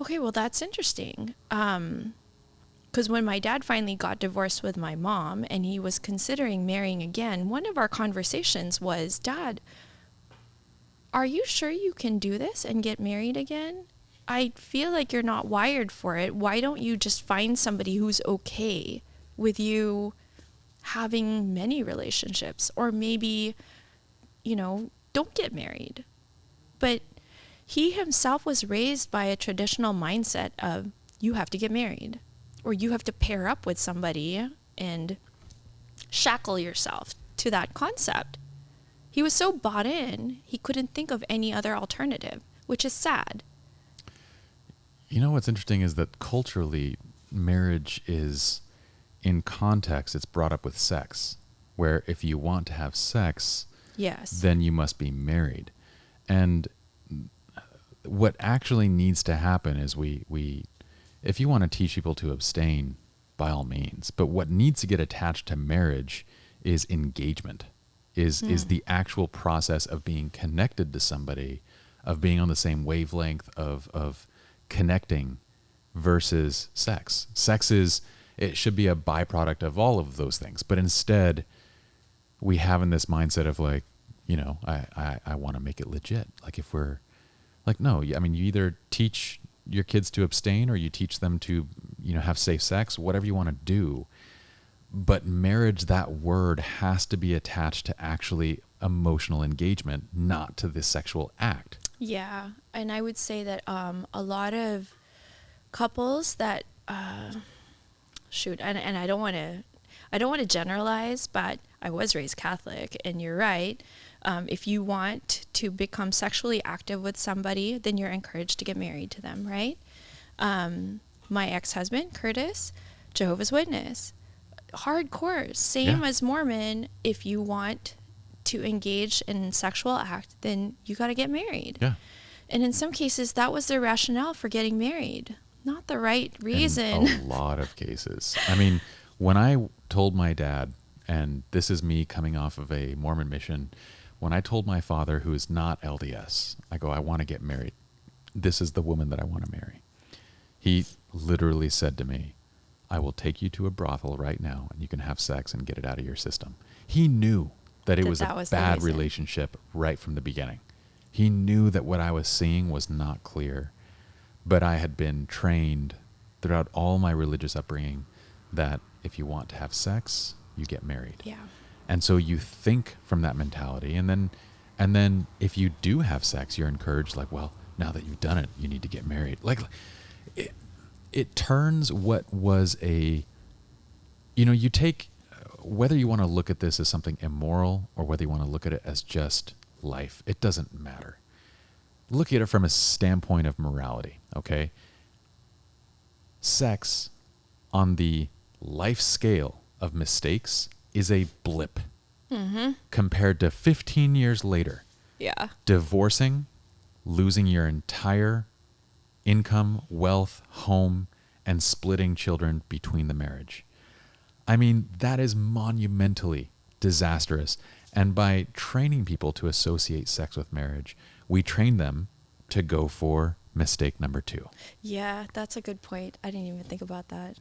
okay, well, that's interesting. Because when my dad finally got divorced with my mom and he was considering marrying again, one of our conversations was, Dad, are you sure you can do this and get married again? I feel like you're not wired for it. Why don't you just find somebody who's okay with you having many relationships? Or maybe, don't get married. But he himself was raised by a traditional mindset of, you have to get married. Or you have to pair up with somebody and shackle yourself to that concept. He was so bought in, he couldn't think of any other alternative, which is sad. You know what's interesting is that culturally, marriage is, in context, it's brought up with sex, where if you want to have sex, Yes. then you must be married. And what actually needs to happen is we if you want to teach people to abstain, by all means. But what needs to get attached to marriage is engagement, is the actual process of being connected to somebody, of being on the same wavelength, of connecting versus sex. Sex it should be a byproduct of all of those things. But instead, we have in this mindset of like, I want to make it legit. Like if we're like, no, I mean, you either teach your kids to abstain or you teach them to, have safe sex, whatever you want to do. But marriage, that word has to be attached to actually emotional engagement, not to the sexual act. Yeah. And I would say that a lot of couples that, and I don't want to generalize, but I was raised Catholic, and you're right. If you want to become sexually active with somebody, then you're encouraged to get married to them, right? My ex-husband, Curtis, Jehovah's Witness, hardcore, same as Mormon. If you want to engage in sexual act, then you got to get married. Yeah. And in some cases, that was their rationale for getting married. Not the right reason. In a lot of cases. I mean, when I told my dad, and this is me coming off of a Mormon mission, when I told my father, who is not LDS, I go, I want to get married. This is the woman that I want to marry. He literally said to me, I will take you to a brothel right now and you can have sex and get it out of your system. He knew that it was a bad relationship right from the beginning. He knew that what I was seeing was not clear, but I had been trained throughout all my religious upbringing that if you want to have sex, you get married. Yeah. And so you think from that mentality, and then if you do have sex, you're encouraged like, well, now that you've done it, you need to get married. Like it turns what was you take, whether you want to look at this as something immoral or whether you want to look at it as just life, it doesn't matter. Look at it from a standpoint of morality, okay? Sex on the life scale of mistakes is a blip compared to 15 years later. Yeah. Divorcing, losing your entire income, wealth, home, and splitting children between the marriage. I mean, that is monumentally disastrous. And by training people to associate sex with marriage, we train them to go for mistake number 2. Yeah, that's a good point. I didn't even think about that.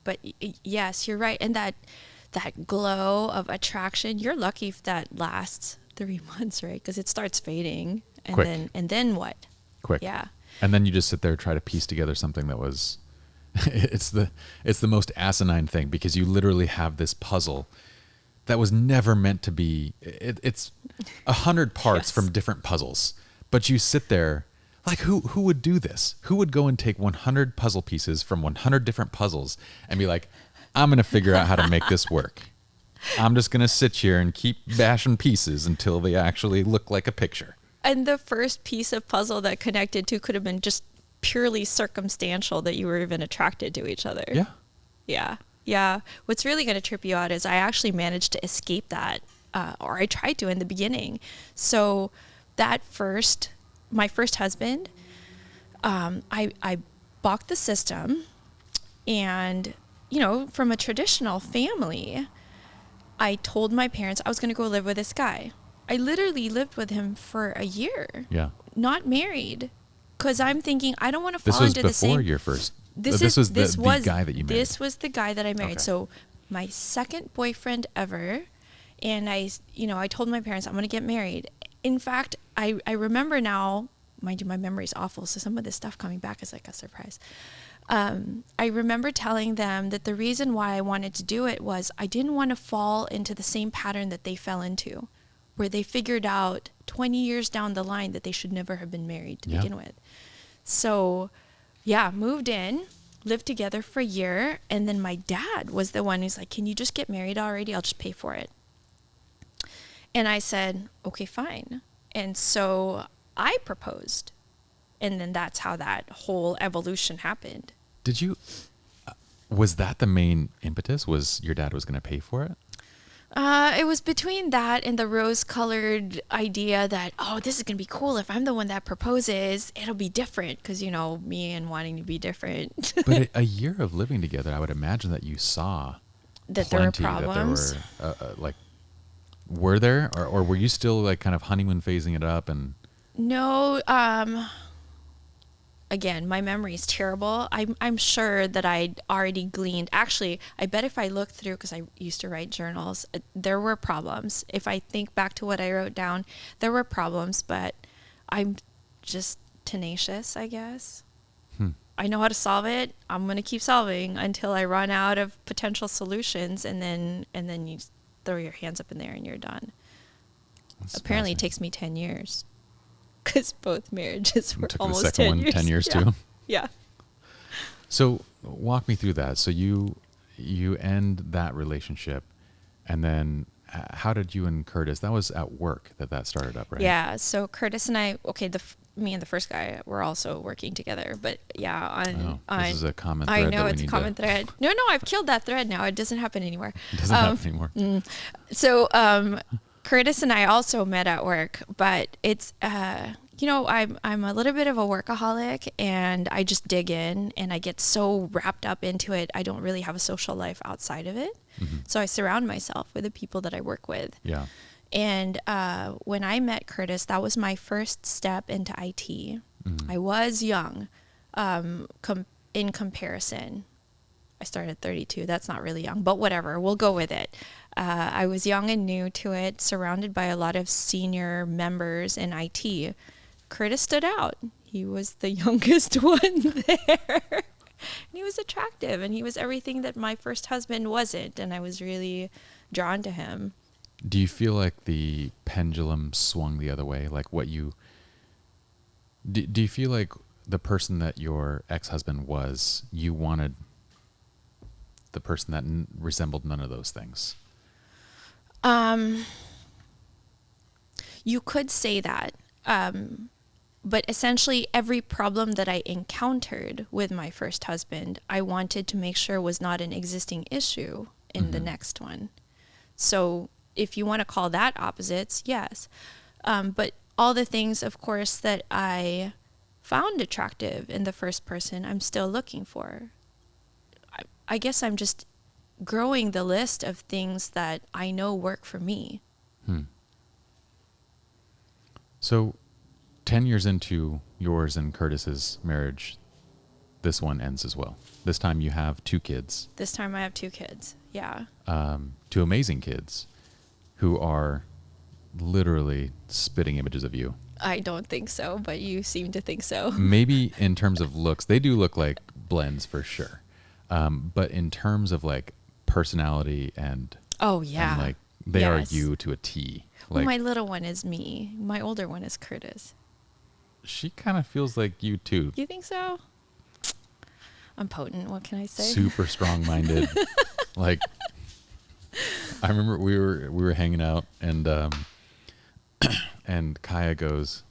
But yes, you're right. And that glow of attraction, you're lucky if that lasts 3 months, right? Because it starts fading. And Quick. then what? Quick. Yeah. And then you just sit there and try to piece together something that was it's the most asinine thing, because you literally have this puzzle that was never meant to be. It's 100 parts Yes. from different puzzles, but you sit there like, who would do this? Who would go and take 100 puzzle pieces from 100 different puzzles and be like, I'm going to figure out how to make this work. I'm just going to sit here and keep bashing pieces until they actually look like a picture. And the first piece of puzzle that connected to could have been just purely circumstantial, that you were even attracted to each other. Yeah. Yeah. Yeah. What's really going to trip you out is I actually managed to escape that, or I tried to in the beginning. So my first husband, I balked the system, and, from a traditional family, I told my parents I was going to go live with this guy. I literally lived with him for a year. Yeah. Not married. Because I'm thinking, I don't want to This fall was into the same. before your first. This was was the guy that you married. This was the guy that I married. Okay. So my second boyfriend ever, and I told my parents I'm going to get married. In fact, I remember now, mind you, my memory's awful, so some of this stuff coming back is like a surprise. I remember telling them that the reason why I wanted to do it was I didn't want to fall into the same pattern that they fell into, where they figured out 20 years down the line that they should never have been married to begin with. So, yeah, moved in, lived together for a year, and then my dad was the one who's like, can you just get married already? I'll just pay for it. And I said, okay, fine. And so I proposed. And then that's how that whole evolution happened. Was that the main impetus? Was your dad was going to pay for it? It was between that and the rose-colored idea that, this is going to be cool. If I'm the one that proposes, it'll be different. Because, me and wanting to be different. But a year of living together, I would imagine that you saw that there were plenty, problems. that there were, were there? Or were you still like kind of honeymoon phasing it up? And No, again, my memory is terrible. I'm sure that I'd already gleaned. Actually, I bet if I looked through, because I used to write journals, there were problems. If I think back to what I wrote down, there were problems, but I'm just tenacious, I guess. I know how to solve it. I'm going to keep solving until I run out of potential solutions, and then you throw your hands up in there and you're done. Apparently it takes me 10 years. Because both marriages were took almost the second 10 one years. 10 years Yeah. too? Yeah. So walk me through that. So you end that relationship, and then how did you and Curtis, that was at work that started up, right? Yeah. So Curtis and I, me and the first guy were also working together. But yeah, this is a common thread. I know, that we it's a need common to, thread. No, I've killed that thread now. It doesn't happen anymore. It doesn't happen anymore. So Curtis and I also met at work, but it's, I'm a little bit of a workaholic, and I just dig in and I get so wrapped up into it. I don't really have a social life outside of it. Mm-hmm. So I surround myself with the people that I work with. Yeah. And when I met Curtis, that was my first step into IT. I was young in comparison. I started 32. That's not really young, but whatever. We'll go with it. I was young and new to it, surrounded by a lot of senior members in IT. Curtis stood out. He was the youngest one there. And he was attractive, and he was everything that my first husband wasn't, and I was really drawn to him. Do you feel like the pendulum swung the other way? Like what you... Do you feel like the person that your ex-husband was, you wanted the person that resembled none of those things? You could say that. But essentially every problem that I encountered with my first husband, I wanted to make sure was not an existing issue in the next one. So if you want to call that opposites, yes. But all the things, of course, that I found attractive in the first person, I'm still looking for. I guess I'm just growing the list of things that I know work for me. So 10 years into yours and Curtis's marriage, this one ends as well. This time you have 2 kids. This time I have 2 kids. Yeah. 2 amazing kids who are literally spitting images of you. I don't think so, but you seem to think so. Maybe in terms of looks, they do look like blends for sure. But in terms of like personality and... Oh, yeah. And like they are you to a T. Well, Like, my little one is me. My older one is Curtis. she kind of feels like you too. You think so? I'm potent. What can I say? Super strong-minded. Like, I remember we were hanging out and and Kaya goes,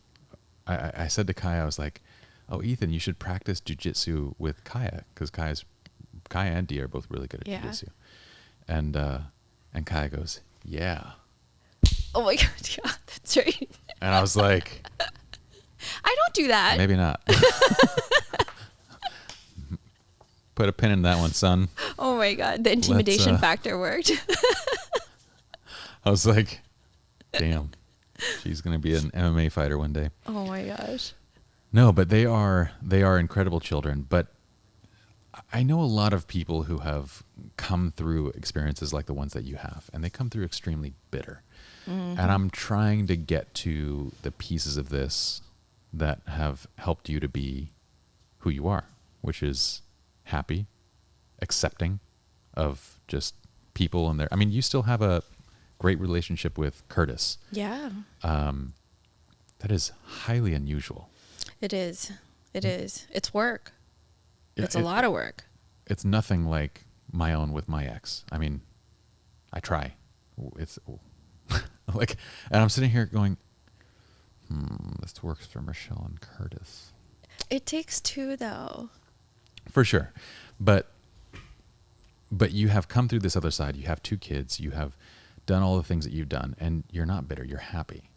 I said to Kaya, I was like, oh, Ethan, you should practice jujitsu with Kaya, because Kaya and Dee are both really good at jujitsu. And Kaya goes, yeah. Oh my God, yeah, that's right. And I was like, I don't do that. maybe not. Put a pin in that one, son. Oh my God, the intimidation factor worked. I was like, damn, she's going to be an MMA fighter one day. Oh my gosh. No, but they are incredible children. But I know a lot of people who have come through experiences like the ones that you have, and they come through extremely bitter. And I'm trying to get to the pieces of this that have helped you to be who you are, which is happy, accepting of just people and their... I mean, you still have a great relationship with Curtis. Yeah. That is highly unusual. It is. It is. It's work. It's a lot of work. It's nothing like my own with my ex. I mean, I try. It's like, and I'm sitting here going, this works for Michelle and Curtis. It takes 2 though. For sure. But you have come through this other side. You have 2 kids. You have done all the things that you've done, and you're not bitter. You're happy.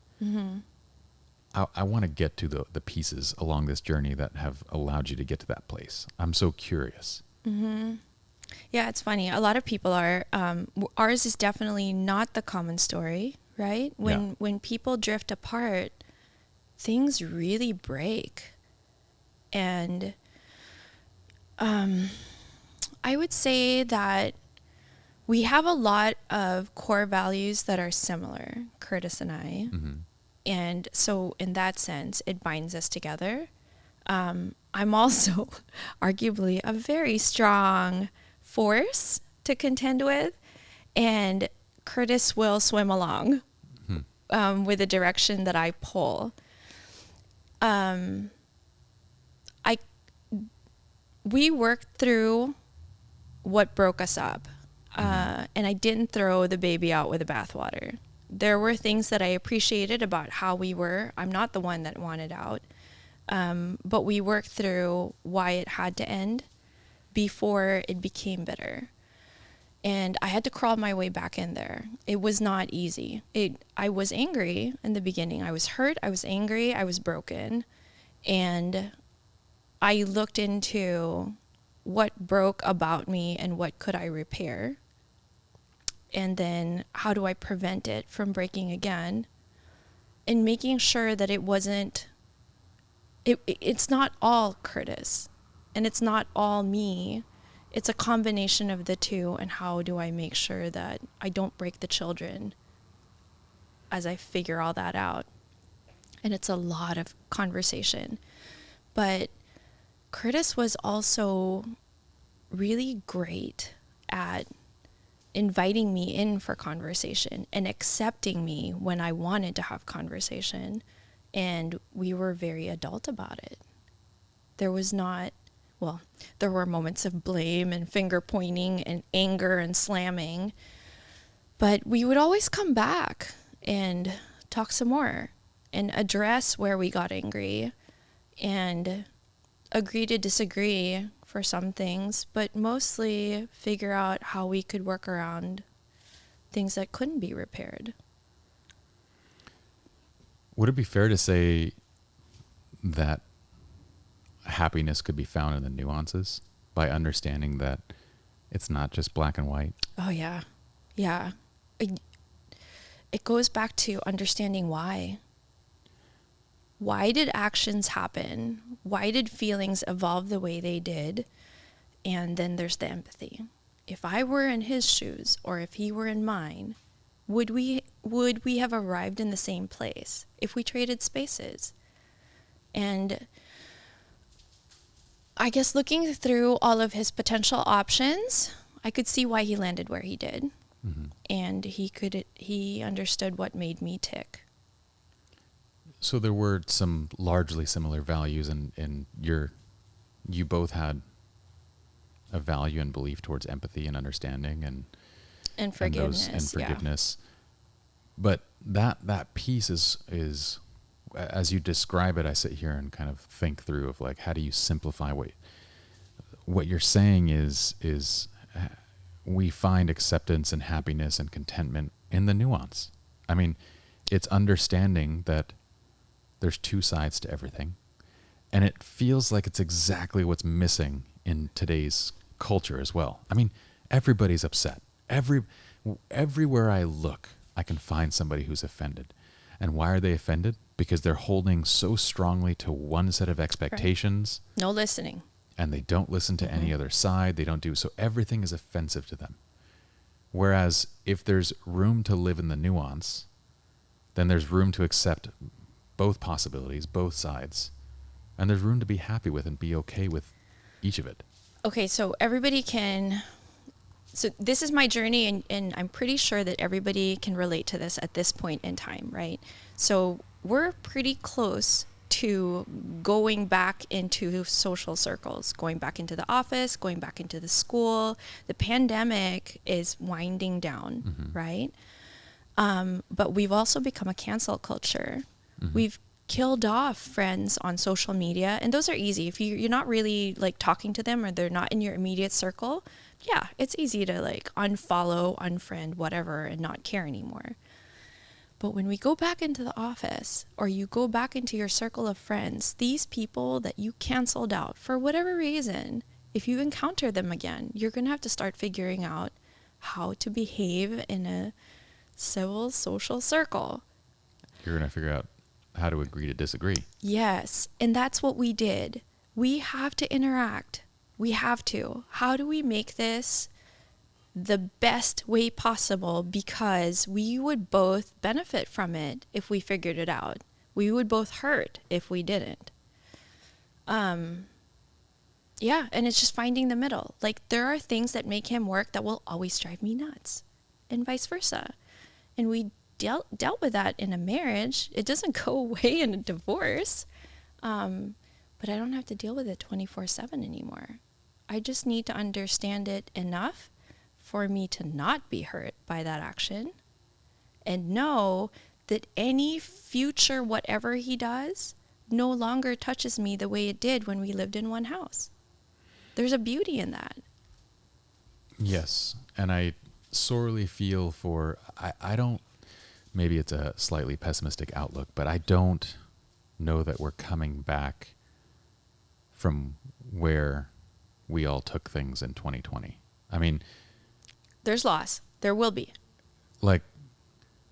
I want to get to the pieces along this journey that have allowed you to get to that place. I'm so curious. Yeah, it's funny. A lot of people are. Ours is definitely not the common story, right? When people drift apart, things really break. And I would say that we have a lot of core values that are similar, Curtis and I. And so in that sense, it binds us together. I'm also arguably a very strong force to contend with, and Curtis will swim along with the direction that I pull. We worked through what broke us up, and I didn't throw the baby out with the bathwater. There were things that I appreciated about how we were. I'm not the one that wanted out. But we worked through why it had to end before it became bitter. And I had to crawl my way back in there. It was not easy. I was angry in the beginning. I was hurt. I was angry. I was broken. And I looked into what broke about me and what could I repair. And then how do I prevent it from breaking again? And making sure that it wasn't... It's not all Curtis, and it's not all me. it's a combination of the two, and how do I make sure that I don't break the children as I figure all that out. And it's a lot of conversation. But Curtis was also really great at inviting me in for conversation and accepting me when I wanted to have conversation. And we were very adult about it. There was not, well, there were moments of blame and finger pointing and anger and slamming, but we would always come back and talk some more and address where we got angry and agree to disagree for some things, but mostly figure out how we could work around things that couldn't be repaired. Would it be fair to say that happiness could be found in the nuances by understanding that it's not just black and white? Oh, yeah. Yeah. It goes back to understanding why. Why did actions happen? Why did feelings evolve the way they did? And then there's the empathy. If I were in his shoes, or if he were in mine, would we have arrived in the same place if we traded spaces? And I guess looking through all of his potential options, I could see why he landed where he did. Mm-hmm. And he understood what made me tick. So there were some largely similar values, and you both had a value and belief towards empathy and understanding And forgiveness. and forgiveness. Yeah. But that piece is, as you describe it, I sit here and kind of think through of like, how do you simplify what you're saying is we find acceptance and happiness and contentment in the nuance. I mean, it's understanding that there's two sides to everything. And it feels like it's exactly what's missing in today's culture as well. I mean, everybody's upset. Everywhere I look, I can find somebody who's offended. And why are they offended? Because they're holding so strongly to one set of expectations. Right. No listening. And they don't listen to any other side. They don't do so. Everything is offensive to them. Whereas if there's room to live in the nuance, then there's room to accept both possibilities, both sides. And there's room to be happy with and be okay with each of it. Okay, so everybody can... So this is my journey, and I'm pretty sure that everybody can relate to this at this point in time, right? So we're pretty close to going back into social circles, going back into the office, going back into the school. The pandemic is winding down, right? But we've also become a cancel culture. We've killed off friends on social media, and those are easy. If you're not really like talking to them, or they're not in your immediate circle, yeah, it's easy to like unfollow, unfriend, whatever, and not care anymore. But when we go back into the office, or you go back into your circle of friends, these people that you canceled out for whatever reason, if you encounter them again, you're going to have to start figuring out how to behave in a civil social circle. You're going to figure out how to agree to disagree. Yes, and that's what we did. We have to interact. We have to. How do we make this the best way possible? Because we would both benefit from it if we figured it out. We would both hurt if we didn't. Yeah, and it's just finding the middle. Like, there are things that make him work that will always drive me nuts, and vice versa. And we dealt with that in a marriage. It doesn't go away in a divorce. But I don't have to deal with it 24/7 anymore. I just need to understand it enough for me to not be hurt by that action, and know that any future whatever he does no longer touches me the way it did when we lived in one house. There's a beauty in that. Yes, and I sorely feel for, I don't, maybe it's a slightly pessimistic outlook, but I don't know that we're coming back from where we all took things in 2020. I mean, there's loss. There will be. Like,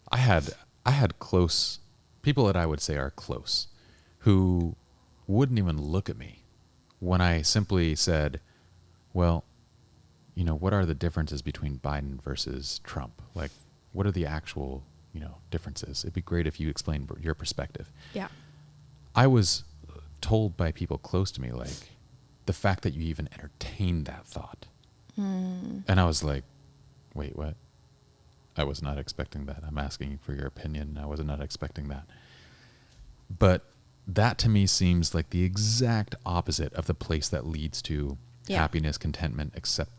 I had close people that I would say are close, who wouldn't even look at me when I simply said, well, what are the differences between Biden versus Trump? Like, what are the actual, differences? It'd be great if you explained your perspective. Yeah. I was told by people close to me, like, the fact that you even entertained that thought. And I was like, wait, what? I was not expecting that. I'm asking for your opinion. I was not expecting that. But that to me seems like the exact opposite of the place that leads to happiness, contentment, except,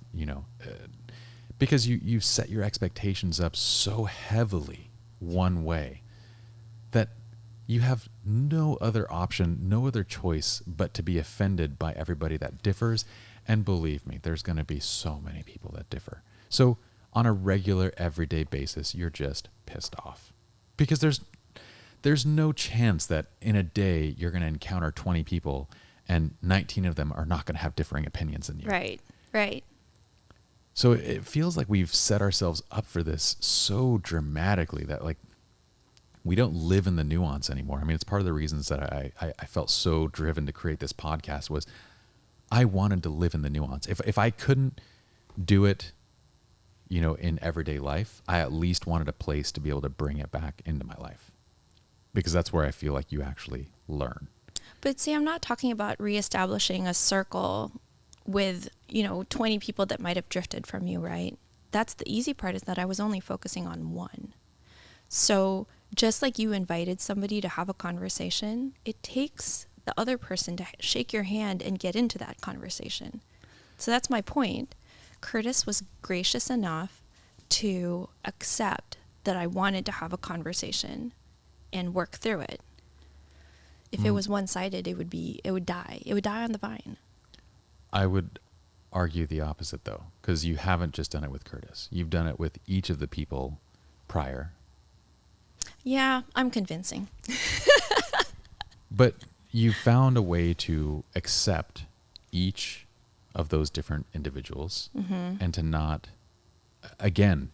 because you set your expectations up so heavily one way that you have no other option, no other choice but to be offended by everybody that differs. And believe me, there's going to be so many people that differ. So on a regular, everyday basis, you're just pissed off because there's no chance that in a day you're going to encounter 20 people and 19 of them are not going to have differing opinions than you. Right. Right. So it feels like we've set ourselves up for this so dramatically that like we don't live in the nuance anymore. I mean, it's part of the reasons that I felt so driven to create this podcast was I wanted to live in the nuance. If I couldn't do it, in everyday life, I at least wanted a place to be able to bring it back into my life because that's where I feel like you actually learn. But see, I'm not talking about reestablishing a circle with, 20 people that might have drifted from you, right? That's the easy part, is that I was only focusing on one. So just like you invited somebody to have a conversation, it takes the other person to shake your hand and get into that conversation. So that's my point. Curtis was gracious enough to accept that I wanted to have a conversation and work through it. If it was one-sided, it would die. It would die on the vine. I would argue the opposite, though, because you haven't just done it with Curtis. You've done it with each of the people prior. Yeah, I'm convincing. But you found a way to accept each of those different individuals and to not, again,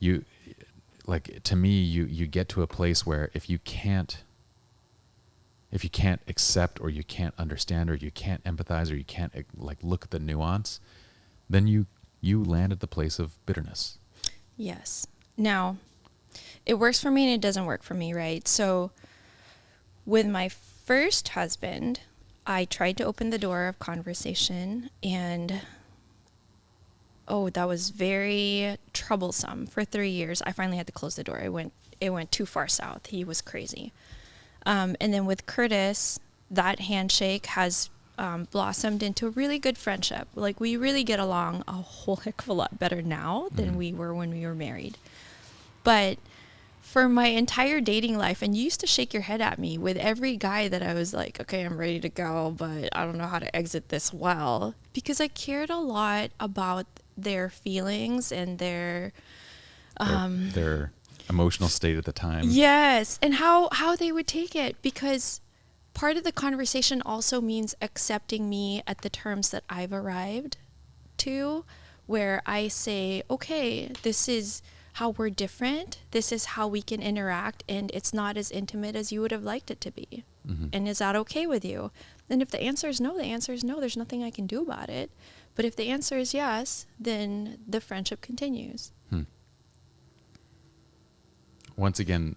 to me, you get to a place where if you can't accept or you can't understand or you can't empathize or you can't look at the nuance, then you land at the place of bitterness. Yes. Now, it works for me and it doesn't work for me, right? So with my first husband, I tried to open the door of conversation and that was very troublesome for 3 years. I finally had to close the door. It went too far south. He was crazy. And then with Curtis, that handshake has blossomed into a really good friendship. Like, we really get along a whole heck of a lot better now than we were when we were married. But for my entire dating life, and you used to shake your head at me with every guy that I was like, okay, I'm ready to go, but I don't know how to exit this well, because I cared a lot about their feelings and their emotional state at the time. Yes, and how they would take it, because part of the conversation also means accepting me at the terms that I've arrived to, where I say, okay, this is how we're different, this is how we can interact, and it's not as intimate as you would have liked it to be. And is that okay with you? And if the answer is no, the answer is no. There's nothing I can do about it. But if the answer is yes, then the friendship continues. Once again,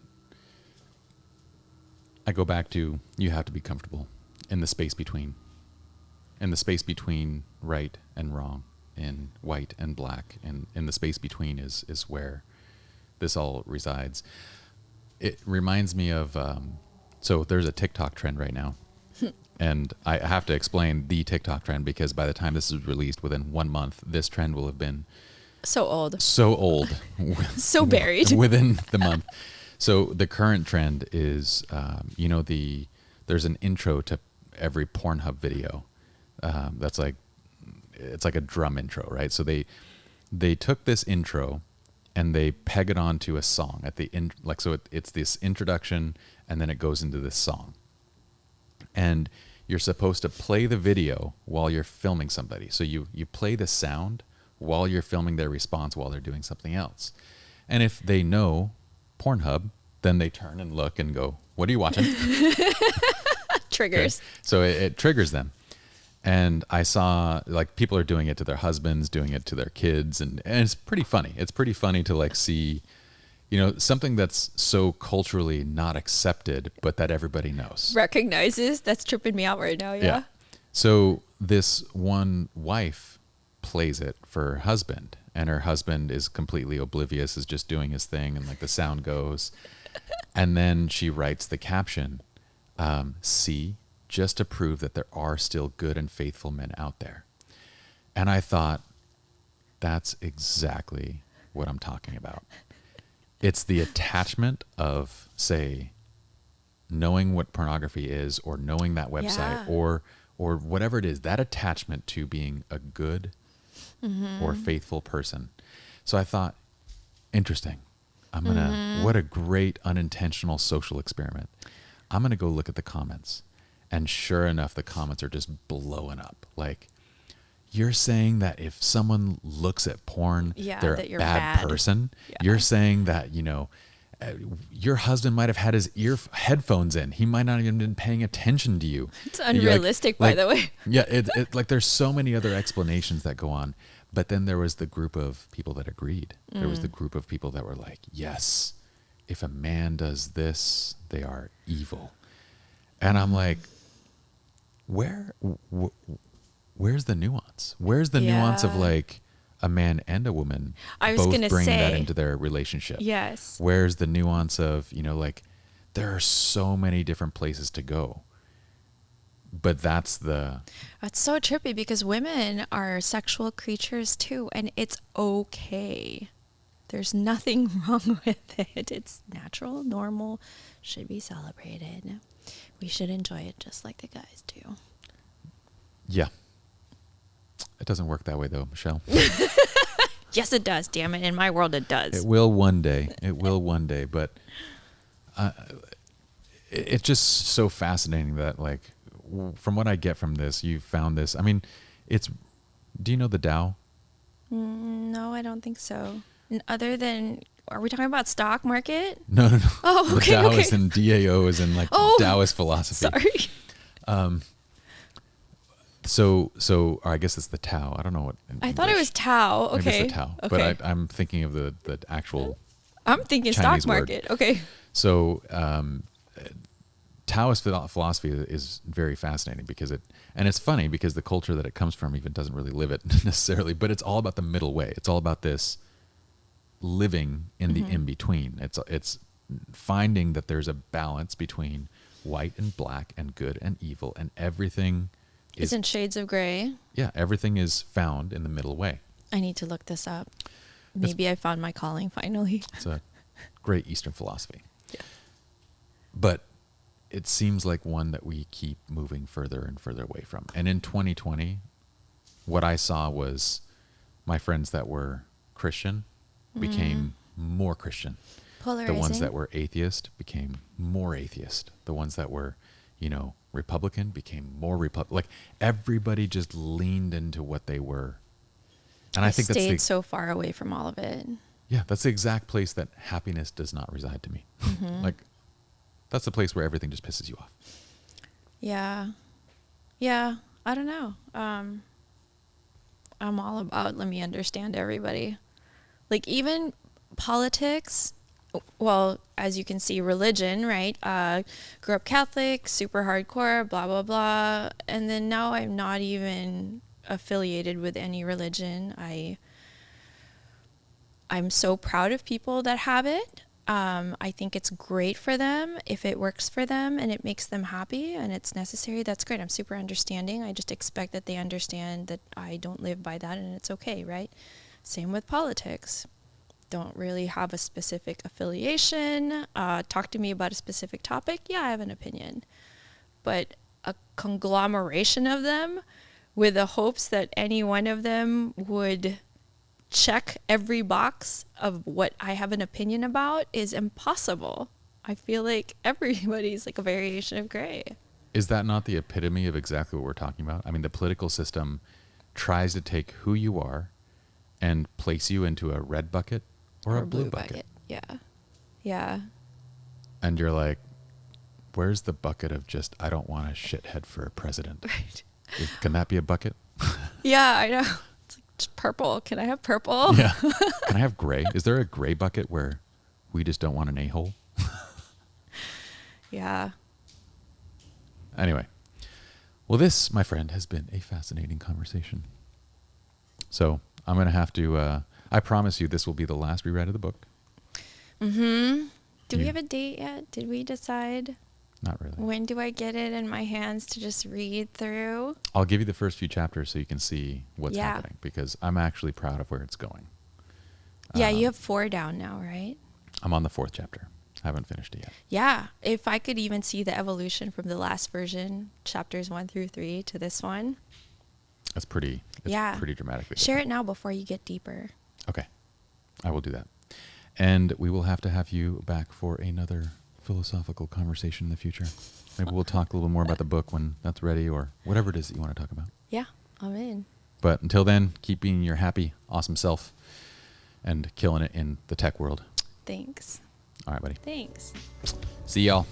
I go back to you have to be comfortable in the space between. In the space between right and wrong, in white and black, and in the space between is where this all resides. It reminds me of, so there's a TikTok trend right now. And I have to explain the TikTok trend because by the time this is released, within 1 month, this trend will have been so old, so buried within the month. So the current trend is, there's an intro to every Pornhub video. That's it's like a drum intro, right? So they took this intro and they peg it onto a song at the end. It's this introduction and then it goes into this song. And you're supposed to play the video while you're filming somebody. So you play the sound while you're filming their response while they're doing something else. And if they know Pornhub, then they turn and look and go, what are you watching? Triggers. Okay. So it triggers them. And I saw like people are doing it to their husbands, doing it to their kids, and it's pretty funny. It's pretty funny to like see, something that's so culturally not accepted, but that everybody knows. Recognizes. That's tripping me out right now. Yeah. So this one wife plays it for her husband, and her husband is completely oblivious, is just doing his thing, and like the sound goes. And then she writes the caption, see, just to prove that there are still good and faithful men out there. And I thought, that's exactly what I'm talking about. It's the attachment of, say, knowing what pornography is, or knowing that website, or whatever it is, that attachment to being a good or faithful person. So I thought, interesting. What a great unintentional social experiment. I'm going to go look at the comments. And sure enough, the comments are just blowing up. Like, you're saying that if someone looks at porn, they're a bad person. Yeah. You're saying that, your husband might have had his headphones in. He might not even been paying attention to you. It's unrealistic, by the way. Yeah, it like there's so many other explanations that go on. But then there was the group of people that agreed. There was the group of people that were like, yes, if a man does this, they are evil. And I'm like, where's the nuance? Where's the nuance of like a man and a woman both bring that into their relationship? Yes. Where's the nuance of, like there are so many different places to go. But that's so trippy because women are sexual creatures too, and it's okay. There's nothing wrong with it. It's natural, normal, should be celebrated. We should enjoy it just like the guys do. Yeah. It doesn't work that way though, Michelle. Yes, it does. Damn it. In my world, it does. It will one day. But it's just so fascinating that like, from what I get from this, you found this. I mean, do you know the Dow? No, I don't think so. Other than, are we talking about stock market? No. Oh, okay. The Dow is in DAO, is in like Taoist philosophy. Sorry. So I guess it's the Tao. I don't know what. I thought it was Tao. Okay. Maybe it's the Tao. Okay. But I'm thinking of the actual. I'm thinking Chinese stock market. Word. Okay. So Taoist philosophy is very fascinating because it's funny because the culture that it comes from even doesn't really live it necessarily, but it's all about the middle way. It's all about this living in the in-between. It's finding that there's a balance between white and black and good and evil, and everything is in shades of gray. Yeah, everything is found in the middle way. I need to look this up. Maybe I found my calling finally. It's a great Eastern philosophy. Yeah. But it seems like one that we keep moving further and further away from. And in 2020, what I saw was my friends that were Christian became more Christian. Polarizing. The ones that were atheist became more atheist. The ones that were, Republican became more Republican. Like everybody just leaned into what they were. And I think that's stayed so far away from all of it. Yeah, that's the exact place that happiness does not reside to me. Like that's the place where everything just pisses you off. Yeah. Yeah. I don't know. I'm all about, let me understand everybody. Like even politics, well, as you can see, religion, right? Grew up Catholic, super hardcore, blah, blah, blah. And then now I'm not even affiliated with any religion. I'm so proud of people that have it. I think it's great for them if it works for them and it makes them happy and it's necessary. That's great. I'm super understanding. I just expect that they understand that I don't live by that and it's okay, right? Same with politics. Don't really have a specific affiliation. Talk to me about a specific topic. Yeah, I have an opinion. But a conglomeration of them with the hopes that any one of them would check every box of what I have an opinion about is impossible. I feel like everybody's like a variation of gray. Is that not the epitome of exactly what we're talking about? I mean, the political system tries to take who you are and place you into a red bucket or a blue bucket. Yeah. Yeah. And you're like, where's the bucket of just, I don't want a shithead for a president? Right. Can that be a bucket? Yeah, I know. It's like just purple. Can I have purple? Yeah. Can I have gray? Is there a gray bucket where we just don't want an a-hole? Yeah. Anyway. Well, this, my friend, has been a fascinating conversation. So I'm going to have to, I promise you this will be the last reread of the book. Mm-hmm. Do we You- have a date yet? Did we decide? Not really. When do I get it in my hands to just read through? I'll give you the first few chapters so you can see what's Yeah. happening, because I'm actually proud of where it's going. Yeah, you have 4 down now, right? I'm on the 4th chapter. Haven't finished it yet. Yeah. If I could even see the evolution from the last version, chapters 1 through 3, to this one. It's pretty dramatically Share different. it now before you get deeper. Okay. I will do that. And we will have to have you back for another philosophical conversation in the future. Maybe we'll talk a little more about the book when that's ready, or whatever it is that you want to talk about. Yeah, I'm in. But until then, keep being your happy, awesome self and killing it in the tech world. Thanks. All right, buddy. Thanks. See y'all.